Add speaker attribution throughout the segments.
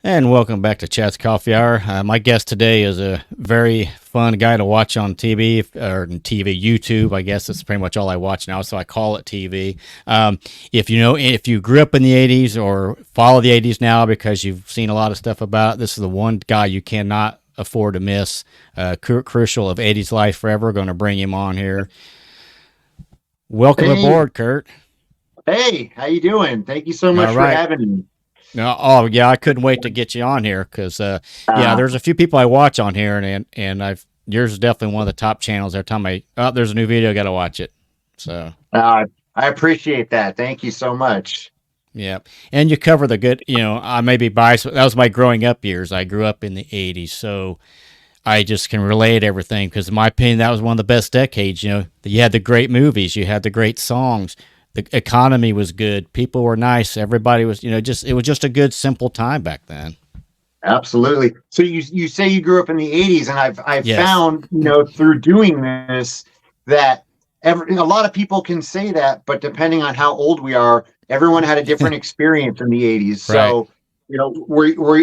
Speaker 1: And welcome back to Chat's Coffee Hour. My guest today is a very fun guy to watch on TV or TV, YouTube. I guess that's pretty much all I watch now, so I call it TV. If you grew up in the '80s or follow the '80s now because you've seen a lot of stuff about it, this is the one guy you cannot afford to miss. Crucial of '80s life forever. Going to bring him on here. Welcome
Speaker 2: Hey,
Speaker 1: aboard, Kurt.
Speaker 2: hey, how you doing? Thank you so
Speaker 1: All
Speaker 2: much for
Speaker 1: right.
Speaker 2: having me.
Speaker 1: No, oh yeah, I couldn't wait to get you on here because yeah,
Speaker 2: Uh,
Speaker 1: there's a few people I watch on here, and I've yours is definitely one of the top channels. Every time there's a new video, got to watch it. So
Speaker 2: I appreciate that. Thank you so much.
Speaker 1: yeah, and you cover the good. I may be biased, but that was my growing up years. I grew up in the '80s, so I just can relate everything because, in my opinion, that was one of the best decades. You had the great movies, you had the great songs, the economy was good, people were nice, everybody was, just it was just a good, simple time back then.
Speaker 2: Absolutely. So you say you grew up in the '80s, and I've
Speaker 1: Yes.
Speaker 2: found through doing this that a lot of people can say that, but depending on how old we are, everyone had a different experience in the '80s.
Speaker 1: Right.
Speaker 2: So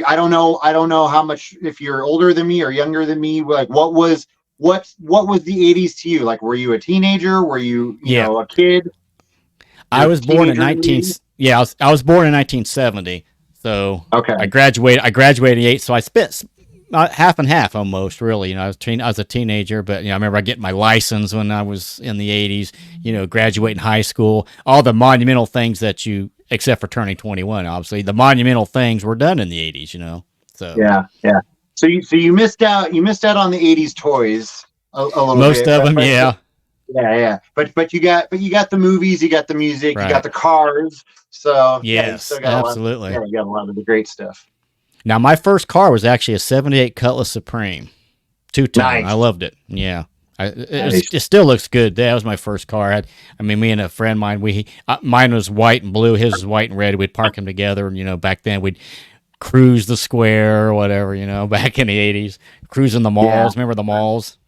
Speaker 2: I don't know how much, if you're older than me or younger than me, like what was the '80s to you? Like, were you a teenager? Were you
Speaker 1: Yeah.
Speaker 2: a kid?
Speaker 1: I
Speaker 2: You're a
Speaker 1: was born in
Speaker 2: teenager in the
Speaker 1: 19
Speaker 2: '80s?
Speaker 1: Yeah, I was born in 1970. So
Speaker 2: Okay.
Speaker 1: I graduated in 8, so I spent half and half almost, really. I was a teenager, but I remember I getting my license when I was in the 80s, graduating high school, all the monumental things except for turning 21, obviously, the monumental things were done in the 80s. So
Speaker 2: Yeah, yeah. So you missed out on the '80s toys a little
Speaker 1: most
Speaker 2: bit,
Speaker 1: of
Speaker 2: but
Speaker 1: them, yeah.
Speaker 2: yeah, yeah. But you got the movies, you got the music, you got
Speaker 1: Right.
Speaker 2: the cars. So yeah, you still
Speaker 1: Yes,
Speaker 2: got a lot. Yeah,
Speaker 1: absolutely.
Speaker 2: you got a lot of the great stuff.
Speaker 1: Now, my first car was actually a 78 Cutlass Supreme. Two-tone. I
Speaker 2: Nice,
Speaker 1: loved it. Yeah.
Speaker 2: nice.
Speaker 1: It still looks good. That was my first car. I mean, me and a friend of mine, mine was white and blue. His was white and red. We'd park them together. And, back then we'd cruise the square or whatever, back in the 80s. Cruising the
Speaker 2: Yeah,
Speaker 1: malls. Remember the malls?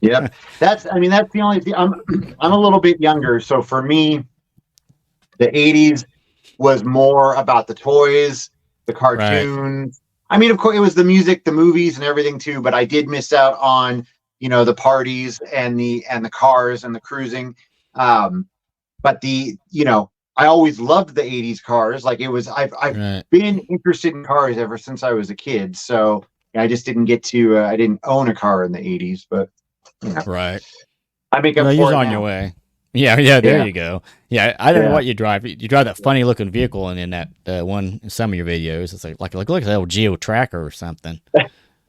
Speaker 2: yep. That's the only thing. I'm a little bit younger, so for me, the '80s was more about the toys, the
Speaker 1: Right.
Speaker 2: cartoons. I mean, of course, it was the music, the movies, and everything too. But I did miss out on the parties and the cars and the cruising. Um, but I always loved the '80s cars. Like, it was, I've
Speaker 1: Right.
Speaker 2: been interested in cars ever since I was a kid. So yeah, I just didn't get to. I didn't own a car in the '80s, but you know,
Speaker 1: Right.
Speaker 2: I make
Speaker 1: Well,
Speaker 2: up
Speaker 1: you're
Speaker 2: for it
Speaker 1: on your
Speaker 2: now.
Speaker 1: way. Yeah, yeah, there
Speaker 2: Yeah,
Speaker 1: you go. Yeah, I don't know
Speaker 2: yeah.
Speaker 1: what you drive. You drive that funny looking vehicle in that one in some of your videos. It's like look at that old Geo Tracker or something.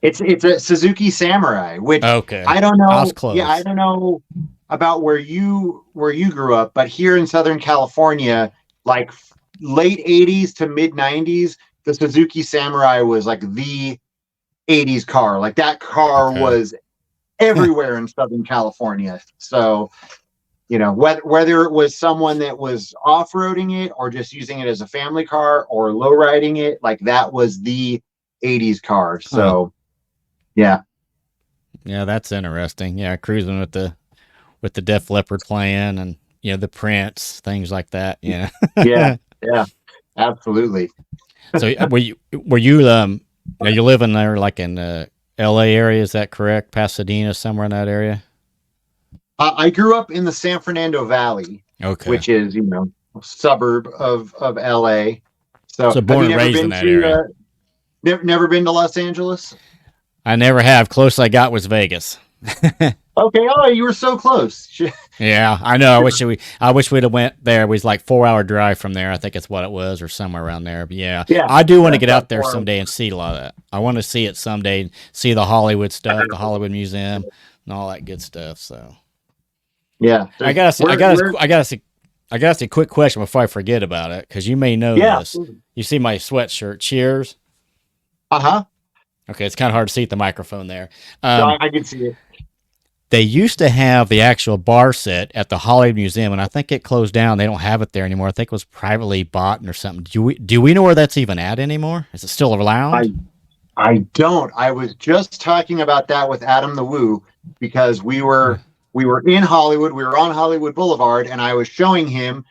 Speaker 2: It's a Suzuki Samurai, which
Speaker 1: Okay,
Speaker 2: I don't
Speaker 1: I was
Speaker 2: know. Yeah, I
Speaker 1: close.
Speaker 2: don't know about where you grew up, but here in Southern California, like late '80s to mid '90s, the Suzuki Samurai was like the '80s car. Like, that car
Speaker 1: Okay.
Speaker 2: was everywhere in Southern California. So whether it was someone that was off-roading it or just using it as a family car or low riding it, like, that was the '80s car.
Speaker 1: Huh.
Speaker 2: So yeah.
Speaker 1: Yeah, that's interesting. Yeah, cruising with the Def Leppard playing and the Prince things like that. Yeah.
Speaker 2: Yeah, yeah, absolutely.
Speaker 1: So you live in there like in L.A. area? Is that correct? Pasadena, somewhere in that area.
Speaker 2: I grew up in the San Fernando Valley,
Speaker 1: Okay.
Speaker 2: which is a suburb of LA. So
Speaker 1: So
Speaker 2: have
Speaker 1: born
Speaker 2: you
Speaker 1: and
Speaker 2: never
Speaker 1: raised in
Speaker 2: been
Speaker 1: that
Speaker 2: to
Speaker 1: area.
Speaker 2: never been to Los Angeles?
Speaker 1: I never have. Close I got was Vegas.
Speaker 2: Okay, oh, you were so close.
Speaker 1: Yeah, I know. I wish we'd have went there. It was like 4 hour drive from there. I think it's what it was, or somewhere around there. But yeah,
Speaker 2: Yeah,
Speaker 1: I do want
Speaker 2: yeah,
Speaker 1: to get
Speaker 2: about
Speaker 1: out there
Speaker 2: 4 hours.
Speaker 1: someday and see a lot of that. I want to see it someday, see the Hollywood stuff, the Hollywood Museum, and all that good stuff. So
Speaker 2: Yeah,
Speaker 1: I
Speaker 2: there's
Speaker 1: gotta, see, I gotta,
Speaker 2: where
Speaker 1: I gotta, see, I gotta see a quick question before I forget about it because you may know
Speaker 2: yeah.
Speaker 1: this. You see my sweatshirt? Cheers.
Speaker 2: Uh-huh.
Speaker 1: Okay, it's kind of hard to see at the microphone there.
Speaker 2: No,
Speaker 1: Um,
Speaker 2: I can see it.
Speaker 1: They used to have the actual bar set at the Hollywood Museum, and I think it closed down. They don't have it there anymore. I think it was privately bought or something. Do we know where that's even at anymore? Is it still
Speaker 2: I
Speaker 1: around?
Speaker 2: I don't. I was just talking about that with Adam the Woo, because we were in Hollywood. We were on Hollywood Boulevard, and I was showing him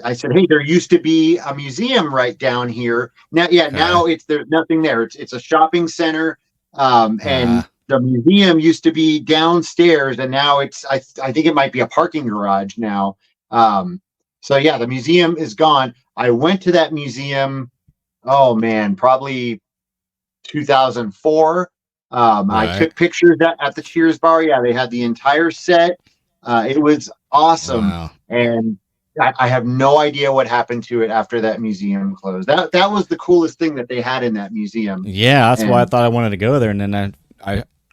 Speaker 2: I said, hey, there used to be a museum right down here. Now, yeah,
Speaker 1: Okay.
Speaker 2: now there's nothing there. It's a shopping center,
Speaker 1: Uh,
Speaker 2: and the museum used to be downstairs, and now I think it might be a parking garage now. So yeah, the museum is gone. I went to that museum. Oh man, probably 2004. I
Speaker 1: right.
Speaker 2: took pictures at the Cheers bar. Yeah, they had the entire set. It was awesome,
Speaker 1: Wow.
Speaker 2: and I have no idea what happened to it after that museum closed. That was the coolest thing that they had in that museum.
Speaker 1: Yeah, that's why I
Speaker 2: And
Speaker 1: thought I wanted to go there. And then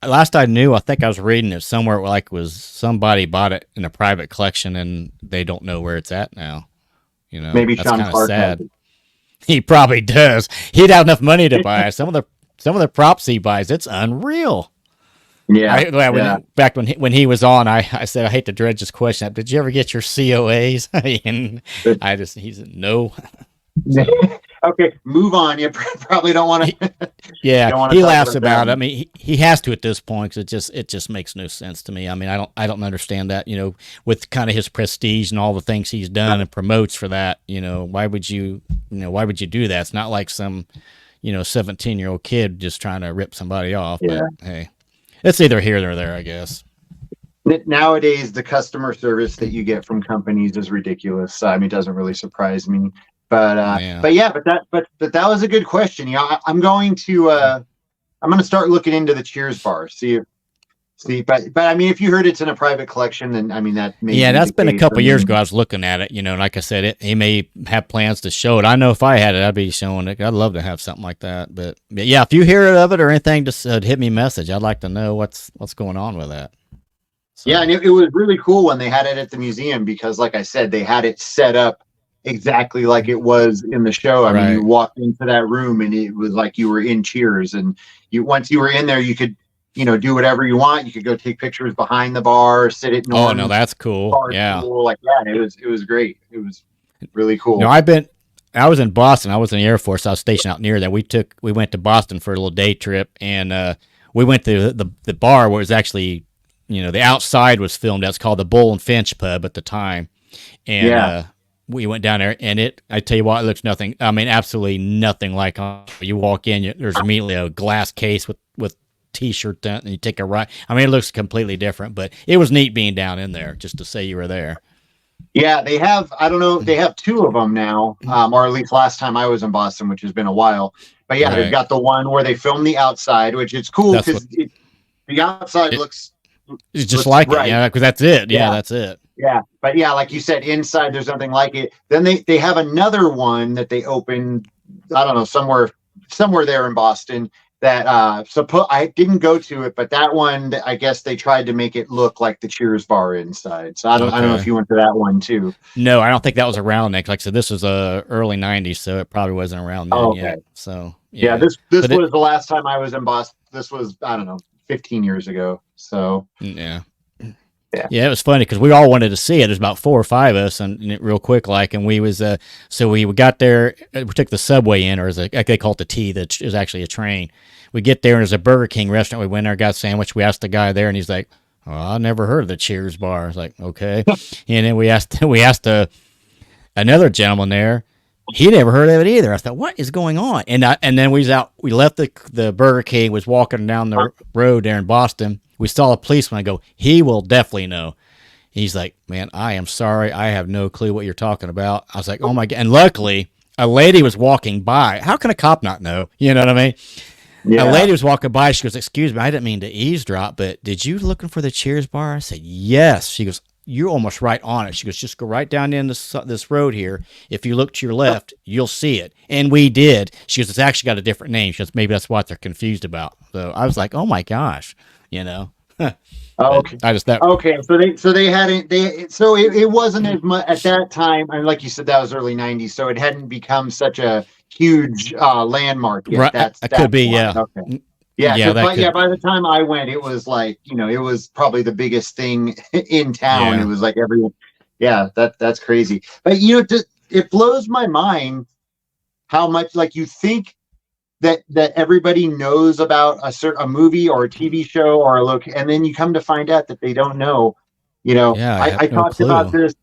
Speaker 1: last I knew, I think I was reading it somewhere like was somebody bought it in a private collection and they don't know where it's at now.
Speaker 2: maybe
Speaker 1: That's
Speaker 2: Sean
Speaker 1: kind of
Speaker 2: Clark has
Speaker 1: sad.
Speaker 2: it.
Speaker 1: He probably does. He'd have enough money to buy it. Some of the props he buys, it's unreal.
Speaker 2: Yeah,
Speaker 1: Well,
Speaker 2: yeah.
Speaker 1: back when he was on, I said I hate to dredge this question. Did you ever get your COAs? And he said no. So
Speaker 2: Okay, move on. You probably don't want
Speaker 1: he,
Speaker 2: to
Speaker 1: yeah,
Speaker 2: don't want to
Speaker 1: he
Speaker 2: talk
Speaker 1: laughs
Speaker 2: about that
Speaker 1: about it. I
Speaker 2: one.
Speaker 1: mean, he has to at this point because it just makes no sense to me. I mean, I don't understand that. With kind of his prestige and all the things he's done and promotes for that. Why would you do that? It's not like some 17-year-old kid just trying to rip somebody off. But
Speaker 2: Yeah.
Speaker 1: hey, it's either here or there, I guess.
Speaker 2: Nowadays, the customer service that you get from companies is ridiculous. I mean, it doesn't really surprise me.
Speaker 1: Yeah.
Speaker 2: But yeah, but that was a good question. I'm going to start looking into the Cheers bar. But I mean, if you heard it's in a private collection, then I mean that may
Speaker 1: Yeah,
Speaker 2: be
Speaker 1: that's
Speaker 2: the
Speaker 1: been a
Speaker 2: case. I
Speaker 1: couple years ago.
Speaker 2: mean,
Speaker 1: I was looking at it, and like I said, he may have plans to show it. I know if I had it, I'd be showing it. I'd love to have something like that. But yeah, if you hear of it or anything, just hit me a message. I'd like to know what's going on with that.
Speaker 2: yeah, and
Speaker 1: So
Speaker 2: it was really cool when they had it at the museum because, like I said, they had it set up exactly like it was in the show. I mean, you
Speaker 1: right.
Speaker 2: walked into that room and it was like you were in Cheers, and once you were in there, you could, do whatever you want. You could go take pictures behind the bar, sit at
Speaker 1: Oh no,
Speaker 2: Norm's
Speaker 1: that's cool.
Speaker 2: bar
Speaker 1: Yeah.
Speaker 2: stool. Like, yeah, it was great. It was really
Speaker 1: No,
Speaker 2: cool.
Speaker 1: I was in Boston. I was in the Air Force. I was stationed out near there. We went to Boston for a little day trip, and we went to the bar where it was actually, the outside was filmed. That's called the Bull and Finch Pub at the time, and
Speaker 2: Yeah.
Speaker 1: we went down there, and I tell you what, it looks nothing. I mean, absolutely nothing like. You walk in, there's immediately a glass case with T-shirt, and you take a right. I mean, it looks completely different, but it was neat being down in there just to say you were there.
Speaker 2: Yeah, they have, I don't know, they have two of them now, or at least last time I was in Boston, which has been a while. But yeah, they've
Speaker 1: Right.
Speaker 2: got the one where they film the outside, which is cool
Speaker 1: That's what
Speaker 2: because the outside
Speaker 1: it,
Speaker 2: looks
Speaker 1: it's just
Speaker 2: looks
Speaker 1: like it.
Speaker 2: right.
Speaker 1: Yeah, because that's it. Yeah,
Speaker 2: Yeah,
Speaker 1: that's it.
Speaker 2: yeah. But yeah, like you said, inside there's nothing like it. Then they have another one that they opened, I don't know, somewhere there in Boston that I didn't go to it, but that one I guess they tried to make it look like the Cheers bar inside. So I don't know if
Speaker 1: Okay.
Speaker 2: you went to that one too.
Speaker 1: No, I don't think that was around then. Like I said, this was early '90s, so it probably wasn't around then
Speaker 2: Oh,
Speaker 1: yet.
Speaker 2: okay.
Speaker 1: So
Speaker 2: Yeah,
Speaker 1: yeah,
Speaker 2: this
Speaker 1: but it
Speaker 2: was the last time I was in Boston. This was, I don't know, 15 years ago. So
Speaker 1: yeah.
Speaker 2: yeah,
Speaker 1: Yeah, it was funny because we all wanted to see it. There's about 4 or 5 of us, and real quick, like, and we was so we got there. We took the subway in, or like they call it the T, that is actually a train. We get there, and there's a Burger King restaurant. We went there, got a sandwich. We asked the guy there, and he's like, "Oh, I never heard of the Cheers bar." I was like, "Okay," and then we asked another gentleman there. He never heard of it either. I thought, what is going on? And then we left the Burger King, was walking down the road there in Boston. We saw a policeman. I go, he will definitely know. He's like, man, I am sorry. I have no clue what you're talking about. I was like, oh my God. And luckily, a lady was walking by. How can a cop not know? You know what I mean? A
Speaker 2: yeah.
Speaker 1: lady was walking by. She goes, excuse me, I didn't mean to eavesdrop, but did you looking for the Cheers bar? I said, yes. She goes, you're almost right on it. She goes, just go right down in this road here. If you look to your left, you'll see it. And we did. She goes, it's actually got a different name. She goes, maybe that's what they're confused about. So I was like, oh my gosh, you know. But
Speaker 2: Okay.
Speaker 1: I just that
Speaker 2: Okay, so they hadn't so it wasn't as much at that time, and like you said, that was early '90s, so it hadn't become such a huge landmark yet.
Speaker 1: right, I could
Speaker 2: That's
Speaker 1: be,
Speaker 2: why.
Speaker 1: yeah.
Speaker 2: Okay. Yeah,
Speaker 1: Yeah,
Speaker 2: because
Speaker 1: that
Speaker 2: yeah,
Speaker 1: could,
Speaker 2: by the time I went, it was like, it was probably the biggest thing in town. It
Speaker 1: yeah.
Speaker 2: was like everyone. Yeah, that's crazy. But it blows my mind how much, like, you think that everybody knows about a movie or a TV show or a look, and then you come to find out that they don't know.
Speaker 1: Yeah, I
Speaker 2: I
Speaker 1: have no
Speaker 2: talked about
Speaker 1: clue.
Speaker 2: this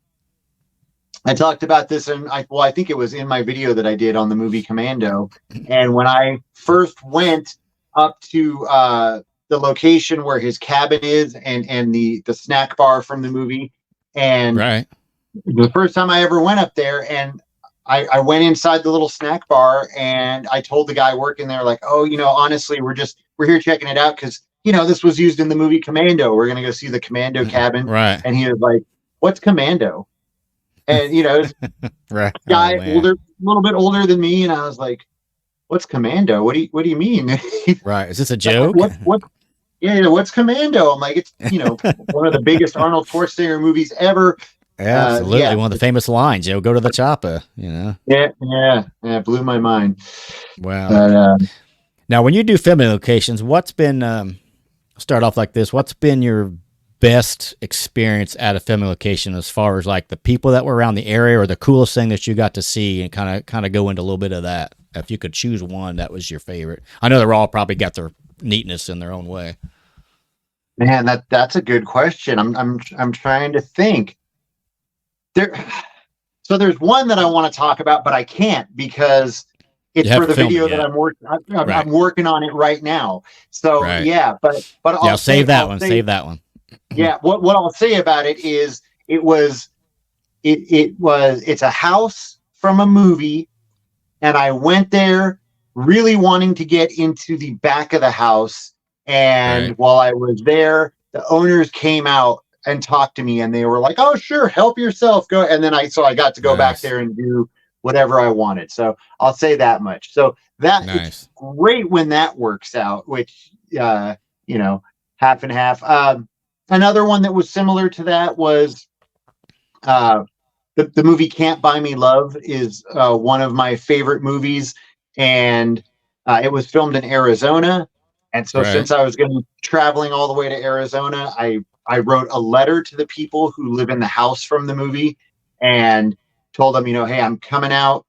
Speaker 2: I talked about this, and I think it was in my video that I did on the movie Commando. And when I first went up to the location where his cabin is, and the snack bar from the movie, and
Speaker 1: Right.
Speaker 2: the first time I ever went up there, and I went inside the little snack bar, and I told the guy working there, like, oh, honestly, we're here checking it out because this was used in the movie Commando. We're gonna go see the Commando cabin,
Speaker 1: Right.
Speaker 2: and he was like, "What's Commando?" And this
Speaker 1: Right. Oh
Speaker 2: guy
Speaker 1: man.
Speaker 2: older, a little bit older than me, and I was like, "What's Commando? What do you mean?" He's
Speaker 1: Right. Is this a
Speaker 2: like,
Speaker 1: joke?
Speaker 2: what? Yeah, what's Commando? I'm like, it's one of the biggest Arnold Schwarzenegger movies ever.
Speaker 1: Absolutely.
Speaker 2: Yeah,
Speaker 1: One of the famous lines, go to the chopper,
Speaker 2: yeah, blew my mind.
Speaker 1: Wow.
Speaker 2: But
Speaker 1: Now, when you do filming locations, what's been, start off like this, what's been your best experience at a filming location as far as like the people that were around the area or the coolest thing that you got to see, and kind of go into a little bit of that? If you could choose one that was your favorite. I know they're all probably got their neatness in their own way.
Speaker 2: man, that's a good question. I'm trying to think. There, so there's one that I want to talk about, but I can't because
Speaker 1: You
Speaker 2: it's for
Speaker 1: haven't
Speaker 2: the
Speaker 1: filmed it
Speaker 2: video that
Speaker 1: yet.
Speaker 2: I'm working.
Speaker 1: Right.
Speaker 2: I'm working on it right now. So
Speaker 1: Right.
Speaker 2: yeah, but
Speaker 1: Yeah, save that
Speaker 2: I'll
Speaker 1: one.
Speaker 2: say
Speaker 1: Save that one.
Speaker 2: yeah. What I'll say about it is it's a house from a movie, and I went there really wanting to get into the back of the house. And
Speaker 1: Right.
Speaker 2: while I was there, the owners came out and talked to me, and they were like, "Oh, sure, help yourself, go." And then I got to go back
Speaker 1: Nice.
Speaker 2: there and do whatever I wanted. So I'll say that much. So that it's
Speaker 1: Nice.
Speaker 2: great when that works out, which you know, half and half. Another one that was similar to that was uh, the movie Can't Buy Me Love is one of my favorite movies, and it was filmed in Arizona. And so,
Speaker 1: Right.
Speaker 2: since I was going to be traveling all the way to Arizona, I wrote a letter to the people who live in the house from the movie, and told them, hey, I'm coming out.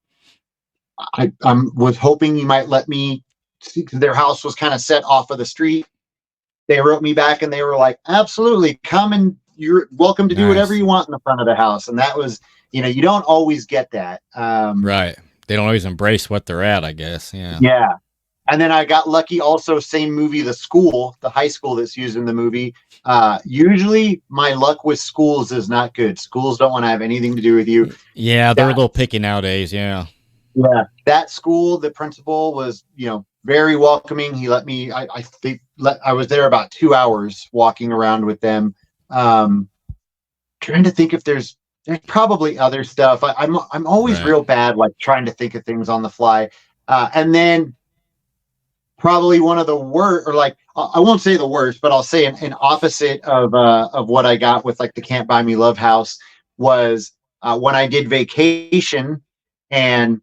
Speaker 2: I was hoping you might let me see, 'cause their house was kind of set off of the street. They wrote me back, and they were like, absolutely, come, and you're welcome to do whatever
Speaker 1: Nice.
Speaker 2: you want in the front of the house. And that was, you don't always get that.
Speaker 1: Right. They don't always embrace what they're at, I guess. Yeah.
Speaker 2: Yeah. And then I got lucky also, same movie, the high school that's used in the movie. Usually my luck with schools is not good. Schools don't want to have anything to do with you.
Speaker 1: Yeah, they're a
Speaker 2: That,
Speaker 1: little picky nowadays. Yeah.
Speaker 2: yeah, that school, the principal was, very welcoming. He let me, I was there about 2 hours walking around with them. Um, Trying to think if there's probably other stuff. I'm always
Speaker 1: Right.
Speaker 2: real bad, like trying to think of things on the fly. And then probably one of the worst, or like I won't say the worst, but I'll say an opposite of what I got with like the Can't Buy Me Love house was when I did Vacation, and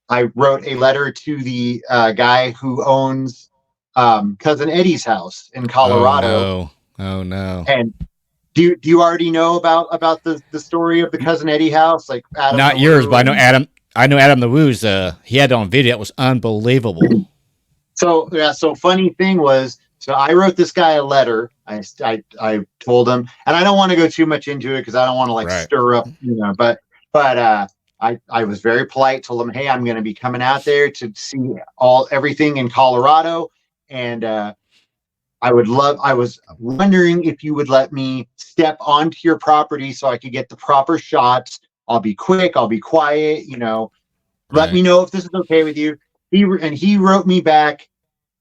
Speaker 2: I wrote a letter to the guy who owns Cousin Eddie's house in
Speaker 1: Oh
Speaker 2: Colorado.
Speaker 1: no. Oh no.
Speaker 2: And do you already know about the story of the Cousin Eddie house, like Adam
Speaker 1: Not
Speaker 2: the
Speaker 1: yours, but
Speaker 2: Woo?
Speaker 1: I know
Speaker 2: And
Speaker 1: Adam. I know Adam the Woo's. He had it on video. It was unbelievable.
Speaker 2: so yeah, so funny thing was, so I wrote this guy a letter. I told him, and I don't want to go too much into it because I don't want to like
Speaker 1: Right.
Speaker 2: stir up, but I was very polite, told him, hey, I'm going to be coming out there to see everything in Colorado, and I was wondering if you would let me step onto your property so I could get the proper shots. I'll be quick, I'll be quiet, let
Speaker 1: Right.
Speaker 2: me know if this is okay with you. He wrote me back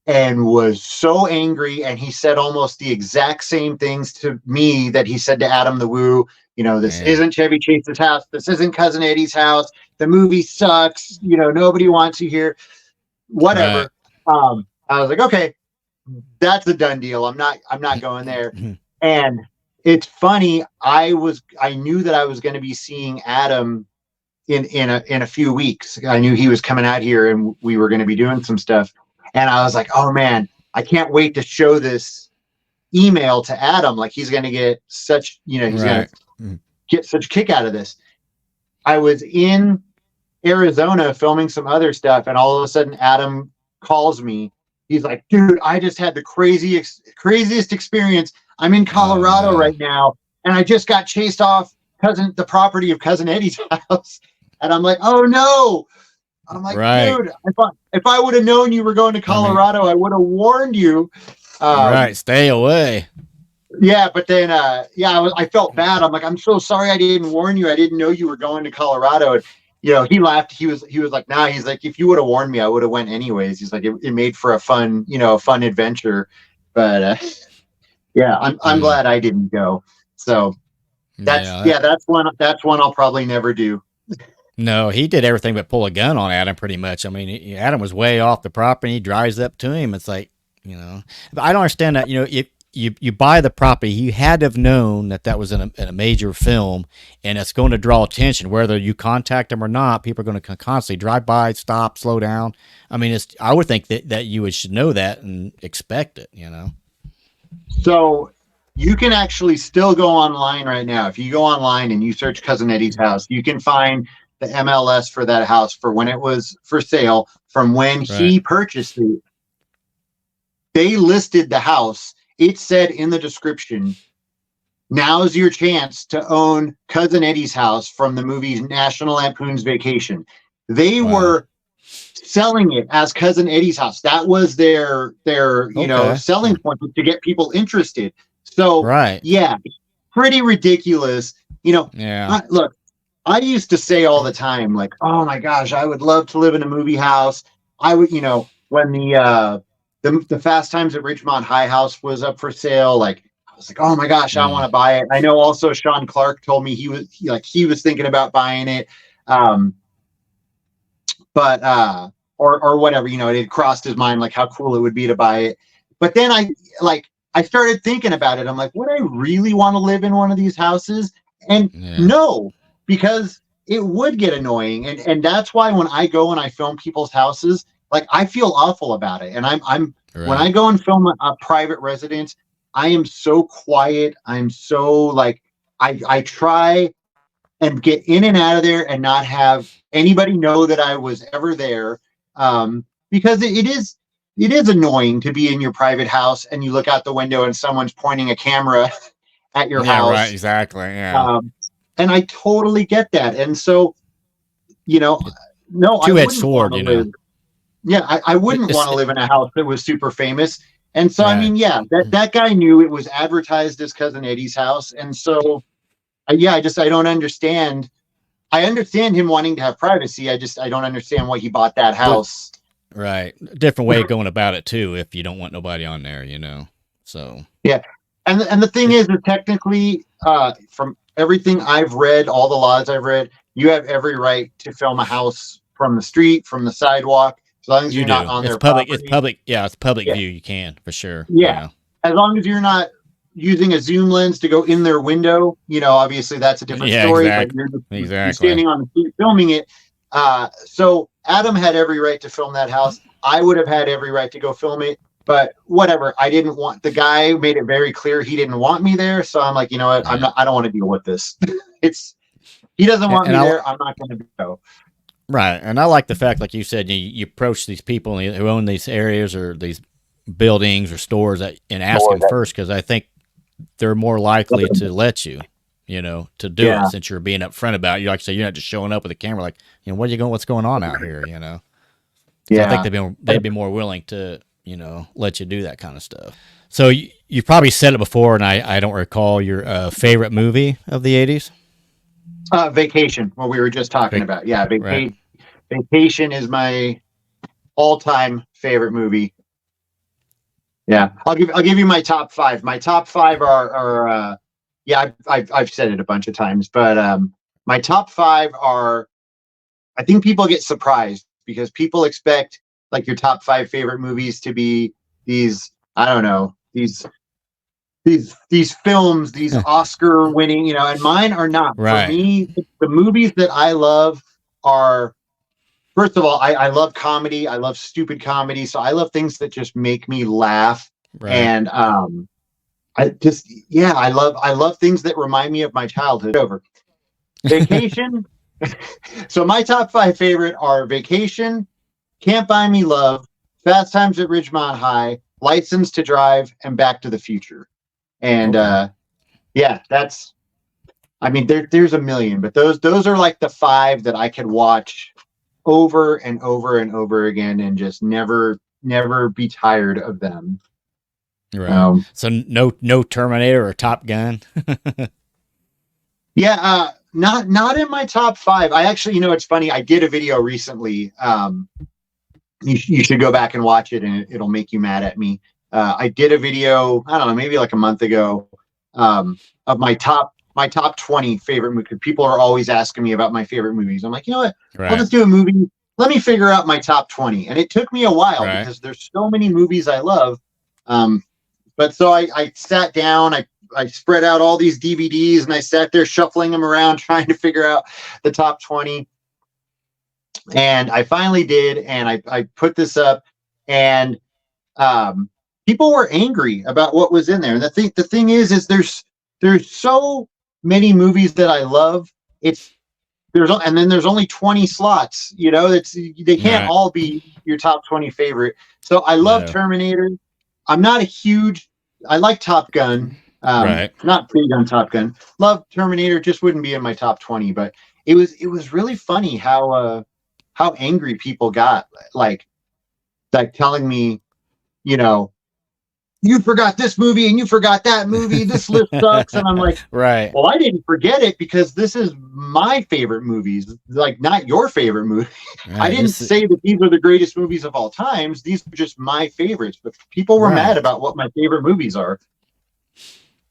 Speaker 2: and was so angry, and he said almost the exact same things to me that he said to Adam the Woo. This
Speaker 1: Man.
Speaker 2: isn't Chevy Chase's house. This isn't Cousin Eddie's house. The movie sucks. Nobody wants you here.
Speaker 1: Right.
Speaker 2: Whatever. I was like, okay, that's a done deal. I'm not going there. And it's funny. I knew that I was going to be seeing Adam in a few weeks. I knew he was coming out here, and we were going to be doing some stuff. And I was like, oh man, I can't wait to show this email to Adam. Like, he's going to get such, he's going
Speaker 1: Right.
Speaker 2: to get such a kick out of this. I was in Arizona filming some other stuff, and all of a sudden Adam calls me. He's like, dude, I just had the craziest experience. I'm in
Speaker 1: Oh
Speaker 2: Colorado
Speaker 1: no.
Speaker 2: right now, and I just got chased off the property of cousin Eddie's house. And I'm like, oh no. I'm like,
Speaker 1: Right.
Speaker 2: dude, if I would have known you were going to
Speaker 1: I mean,
Speaker 2: Colorado, I would have warned you.
Speaker 1: right. Stay away.
Speaker 2: Yeah, but then, I felt bad. I'm like, I'm so sorry I didn't warn you. I didn't know you were going to Colorado. And, he laughed. He was like, nah, he's like, if you would have warned me, I would have went anyways. He's like, it made for a fun, fun adventure. But, yeah, I'm
Speaker 1: Mm,
Speaker 2: glad I didn't go. So
Speaker 1: yeah.
Speaker 2: that's one I'll probably never do.
Speaker 1: No, he did everything but pull a gun on Adam pretty much. I mean, Adam was way off the property. He drives up to him. It's like, but I don't understand that. If you buy the property, you had to have known that was in a major film, and it's going to draw attention. Whether you contact them or not, people are going to constantly drive by, stop, slow down. I mean, I would think that you should know that and expect it.
Speaker 2: So you can actually still go online right now. If you go online and you search Cousin Eddie's house, you can find the MLS for that house for when it was for sale from when
Speaker 1: Right.
Speaker 2: he purchased it. They listed the house. It said in the description, now's your chance to own Cousin Eddie's house from the movie National Lampoon's Vacation. They
Speaker 1: Wow.
Speaker 2: were selling it as Cousin Eddie's house. That was their
Speaker 1: Okay.
Speaker 2: selling point to get people interested. So
Speaker 1: Right.
Speaker 2: yeah, pretty ridiculous.
Speaker 1: Yeah.
Speaker 2: Look, I used to say all the time, like, oh my gosh, I would love to live in a movie house. I would, when the Fast Times at Ridgemont High house was up for sale, like I was like, oh my gosh, I want to buy it. I know also Sean Clark told me he was thinking about buying it. But or whatever, it had crossed his mind like how cool it would be to buy it. But then I started thinking about it. I'm like, would I really want to live in one of these houses? And
Speaker 1: Yeah.
Speaker 2: no, because it would get annoying. And that's why when I go and I film people's houses, like I feel awful about it. And I'm
Speaker 1: Right.
Speaker 2: when I go and film a private residence, I am so quiet. I'm so like I try and get in and out of there and not have anybody know that I was ever there. Because it is annoying to be in your private house and you look out the window and someone's pointing a camera at your
Speaker 1: Yeah. Right.
Speaker 2: house.
Speaker 1: Exactly. Yeah.
Speaker 2: And I totally get that. And so, no, I
Speaker 1: Two-edged
Speaker 2: wouldn't
Speaker 1: sword.
Speaker 2: want to live. Yeah, I wouldn't want to live in a house that was super famous. And so, I
Speaker 1: Right.
Speaker 2: mean, yeah, that guy knew it was advertised as Cousin Eddie's house. And so, I don't understand. I understand him wanting to have privacy. I don't understand why he bought that house.
Speaker 1: Right. Different way of going about it too if you don't want nobody on there, So
Speaker 2: Yeah. And the thing is that technically, from everything I've read, all the laws I've read, you have every right to film a house from the street, from the sidewalk, as long as
Speaker 1: you
Speaker 2: you're not
Speaker 1: do.
Speaker 2: on
Speaker 1: It's
Speaker 2: their
Speaker 1: public.
Speaker 2: property.
Speaker 1: It's public. Yeah, it's public
Speaker 2: Yeah.
Speaker 1: view. You can for sure.
Speaker 2: Yeah. As long as you're not using a zoom lens to go in their window, obviously that's a different
Speaker 1: Yeah.
Speaker 2: story, but
Speaker 1: Exactly.
Speaker 2: you're standing on the street filming it. So Adam had every right to film that house. I would have had every right to go film it, but whatever. I didn't want, the guy made it very clear he didn't want me there. So I'm like, you know what?
Speaker 1: Yeah.
Speaker 2: I don't want to deal with this. He doesn't want me
Speaker 1: And
Speaker 2: there. I'm not going to go.
Speaker 1: Right. And I like the fact, like you said, you approach these people who own these areas or these buildings or stores and ask them first, because I think they're more likely to let you, to do
Speaker 2: Yeah.
Speaker 1: it since you're being upfront about it. You like to say you're not just showing up with a camera, like, what's going on out here, So I think they'd be more willing to, let you do that kind of stuff. So you probably said it before, and I don't recall your favorite movie of the 80s.
Speaker 2: Vacation, what we were just talking about. Yeah,
Speaker 1: Right.
Speaker 2: Vacation is my all-time favorite movie. Yeah, I'll give you my top five. My top five are I've said it a bunch of times, but my top five are, I think people get surprised because people expect like your top five favorite movies to be these, I don't know, these films, these Oscar winning, and mine are not.
Speaker 1: Right.
Speaker 2: For me, the movies that I love are, first of all, I love comedy. I love stupid comedy. So I love things that just make me laugh.
Speaker 1: Right.
Speaker 2: And I love things that remind me of my childhood. Over Vacation. So my top five favorite are Vacation, Can't Buy Me Love, Fast Times at Ridgemont High, License to Drive, and Back to the Future. And
Speaker 1: Okay.
Speaker 2: I mean, there's a million, but those are like the five that I could watch over and over and over again and just never be tired of them.
Speaker 1: Right.
Speaker 2: Um,
Speaker 1: So no Terminator or Top Gun.
Speaker 2: yeah, not in my top five. I actually, it's funny. I did a video recently. You should go back and watch it, and it'll make you mad at me. I did a video, I don't know, maybe like a month ago, of my top 20 favorite movies. People are always asking me about my favorite movies. I'm like, you know what? I'll
Speaker 1: Right.
Speaker 2: just do a movie. Let me figure out my top 20. And it took me a while
Speaker 1: Right.
Speaker 2: because there's so many movies I love. But so I sat down, I spread out all these DVDs and I sat there shuffling them around trying to figure out the top 20. And I finally did, and I put this up, and um, people were angry about what was in there. And the thing is there's so many movies that I love. It's and then there's only 20 slots. They can't
Speaker 1: Right.
Speaker 2: all be your top 20 favorite. So I love
Speaker 1: No.
Speaker 2: Terminator. I'm not a huge. I like Top Gun.
Speaker 1: Right.
Speaker 2: Not big on Top Gun. Love Terminator. Just wouldn't be in my top 20. But it was really funny how angry people got, like telling me, you know, you forgot this movie and you forgot that movie. This list sucks. And I'm like,
Speaker 1: Right.
Speaker 2: well, I didn't forget it because this is my favorite movies, like not your favorite movie. I
Speaker 1: Right.
Speaker 2: didn't
Speaker 1: This.
Speaker 2: say that these are the greatest movies of all times. These are just my favorites. But people were mad
Speaker 1: Right.
Speaker 2: about what my favorite movies are.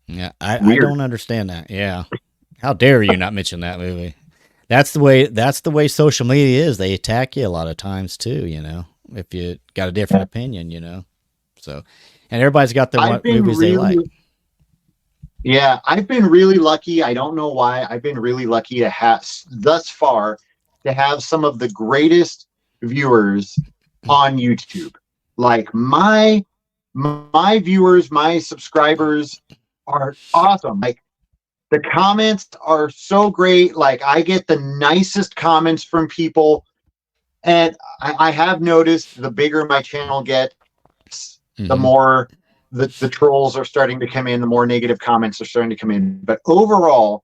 Speaker 1: Yeah. I
Speaker 2: Weird.
Speaker 1: don't understand that. Yeah. How dare you not mention that movie? That's the way social media is. They attack you a lot of times too, if you got a different opinion. So, and everybody's got their
Speaker 2: I've been
Speaker 1: movies they like.
Speaker 2: really, yeah, I've been really lucky. I don't know why. I've been really lucky to have thus far to have some of the greatest viewers on YouTube. Like my viewers, my subscribers are awesome. Like the comments are so great. Like I get the nicest comments from people. And I have noticed the bigger my channel gets, the
Speaker 1: Hmm.
Speaker 2: more the trolls are starting to come in, the more negative comments are starting to come in. But overall,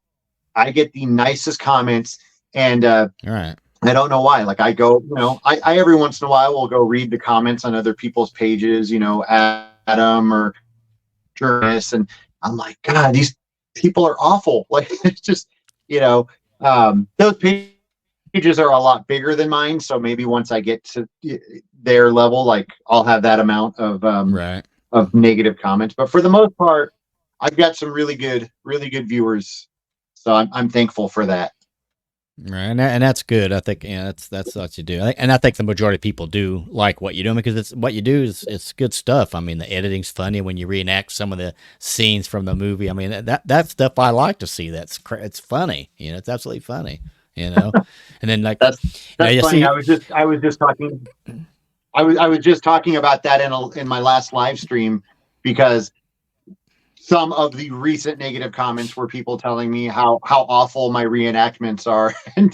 Speaker 2: I get the nicest comments, and
Speaker 1: All right.
Speaker 2: I don't know why. Like I go, I every once in a while will go read the comments on other people's pages, Adam or Journalists, and I'm like, God, these people are awful. Like it's just, those pages are a lot bigger than mine. So maybe once I get to their level, like I'll have that amount
Speaker 1: Right.
Speaker 2: of negative comments. But for the most part, I've got some really good viewers. So I'm thankful for that.
Speaker 1: Right, and that's good. I think that's what you do, and I think the majority of people do like what you're doing because it's what you do is it's good stuff. I mean, the editing's funny when you reenact some of the scenes from the movie. I mean, that stuff I like to see. It's funny. It's absolutely funny. And then like
Speaker 2: That's
Speaker 1: you
Speaker 2: funny.
Speaker 1: see,
Speaker 2: I was just talking about that in my last live stream because some of the recent negative comments were people telling me how awful my reenactments are and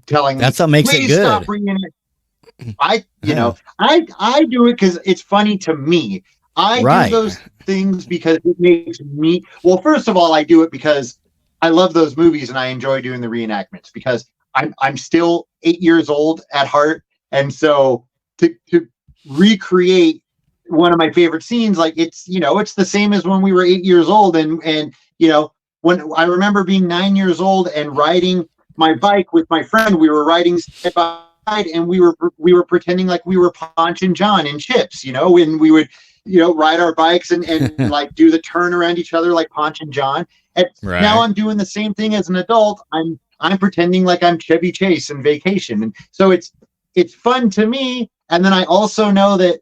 Speaker 2: telling me,
Speaker 1: that's what makes it
Speaker 2: please stop
Speaker 1: good.
Speaker 2: reenacting. I, you
Speaker 1: Yeah.
Speaker 2: know, I do it because it's funny to me. I do
Speaker 1: Right.
Speaker 2: those things because it makes me, well, first of all, I do it because I love those movies and I enjoy doing the reenactments because I'm still 8 years old at heart. And so to recreate one of my favorite scenes, like it's the same as when we were 8 years old. And when I remember being 9 years old and riding my bike with my friend, we were riding side by side and we were pretending like we were Ponch and John in Chips, when we would, ride our bikes and like do the turn around each other like Ponch and John. And now
Speaker 1: Right.
Speaker 2: I'm doing the same thing as an adult. I'm pretending like I'm Chevy Chase in Vacation. And so it's fun to me. And then I also know that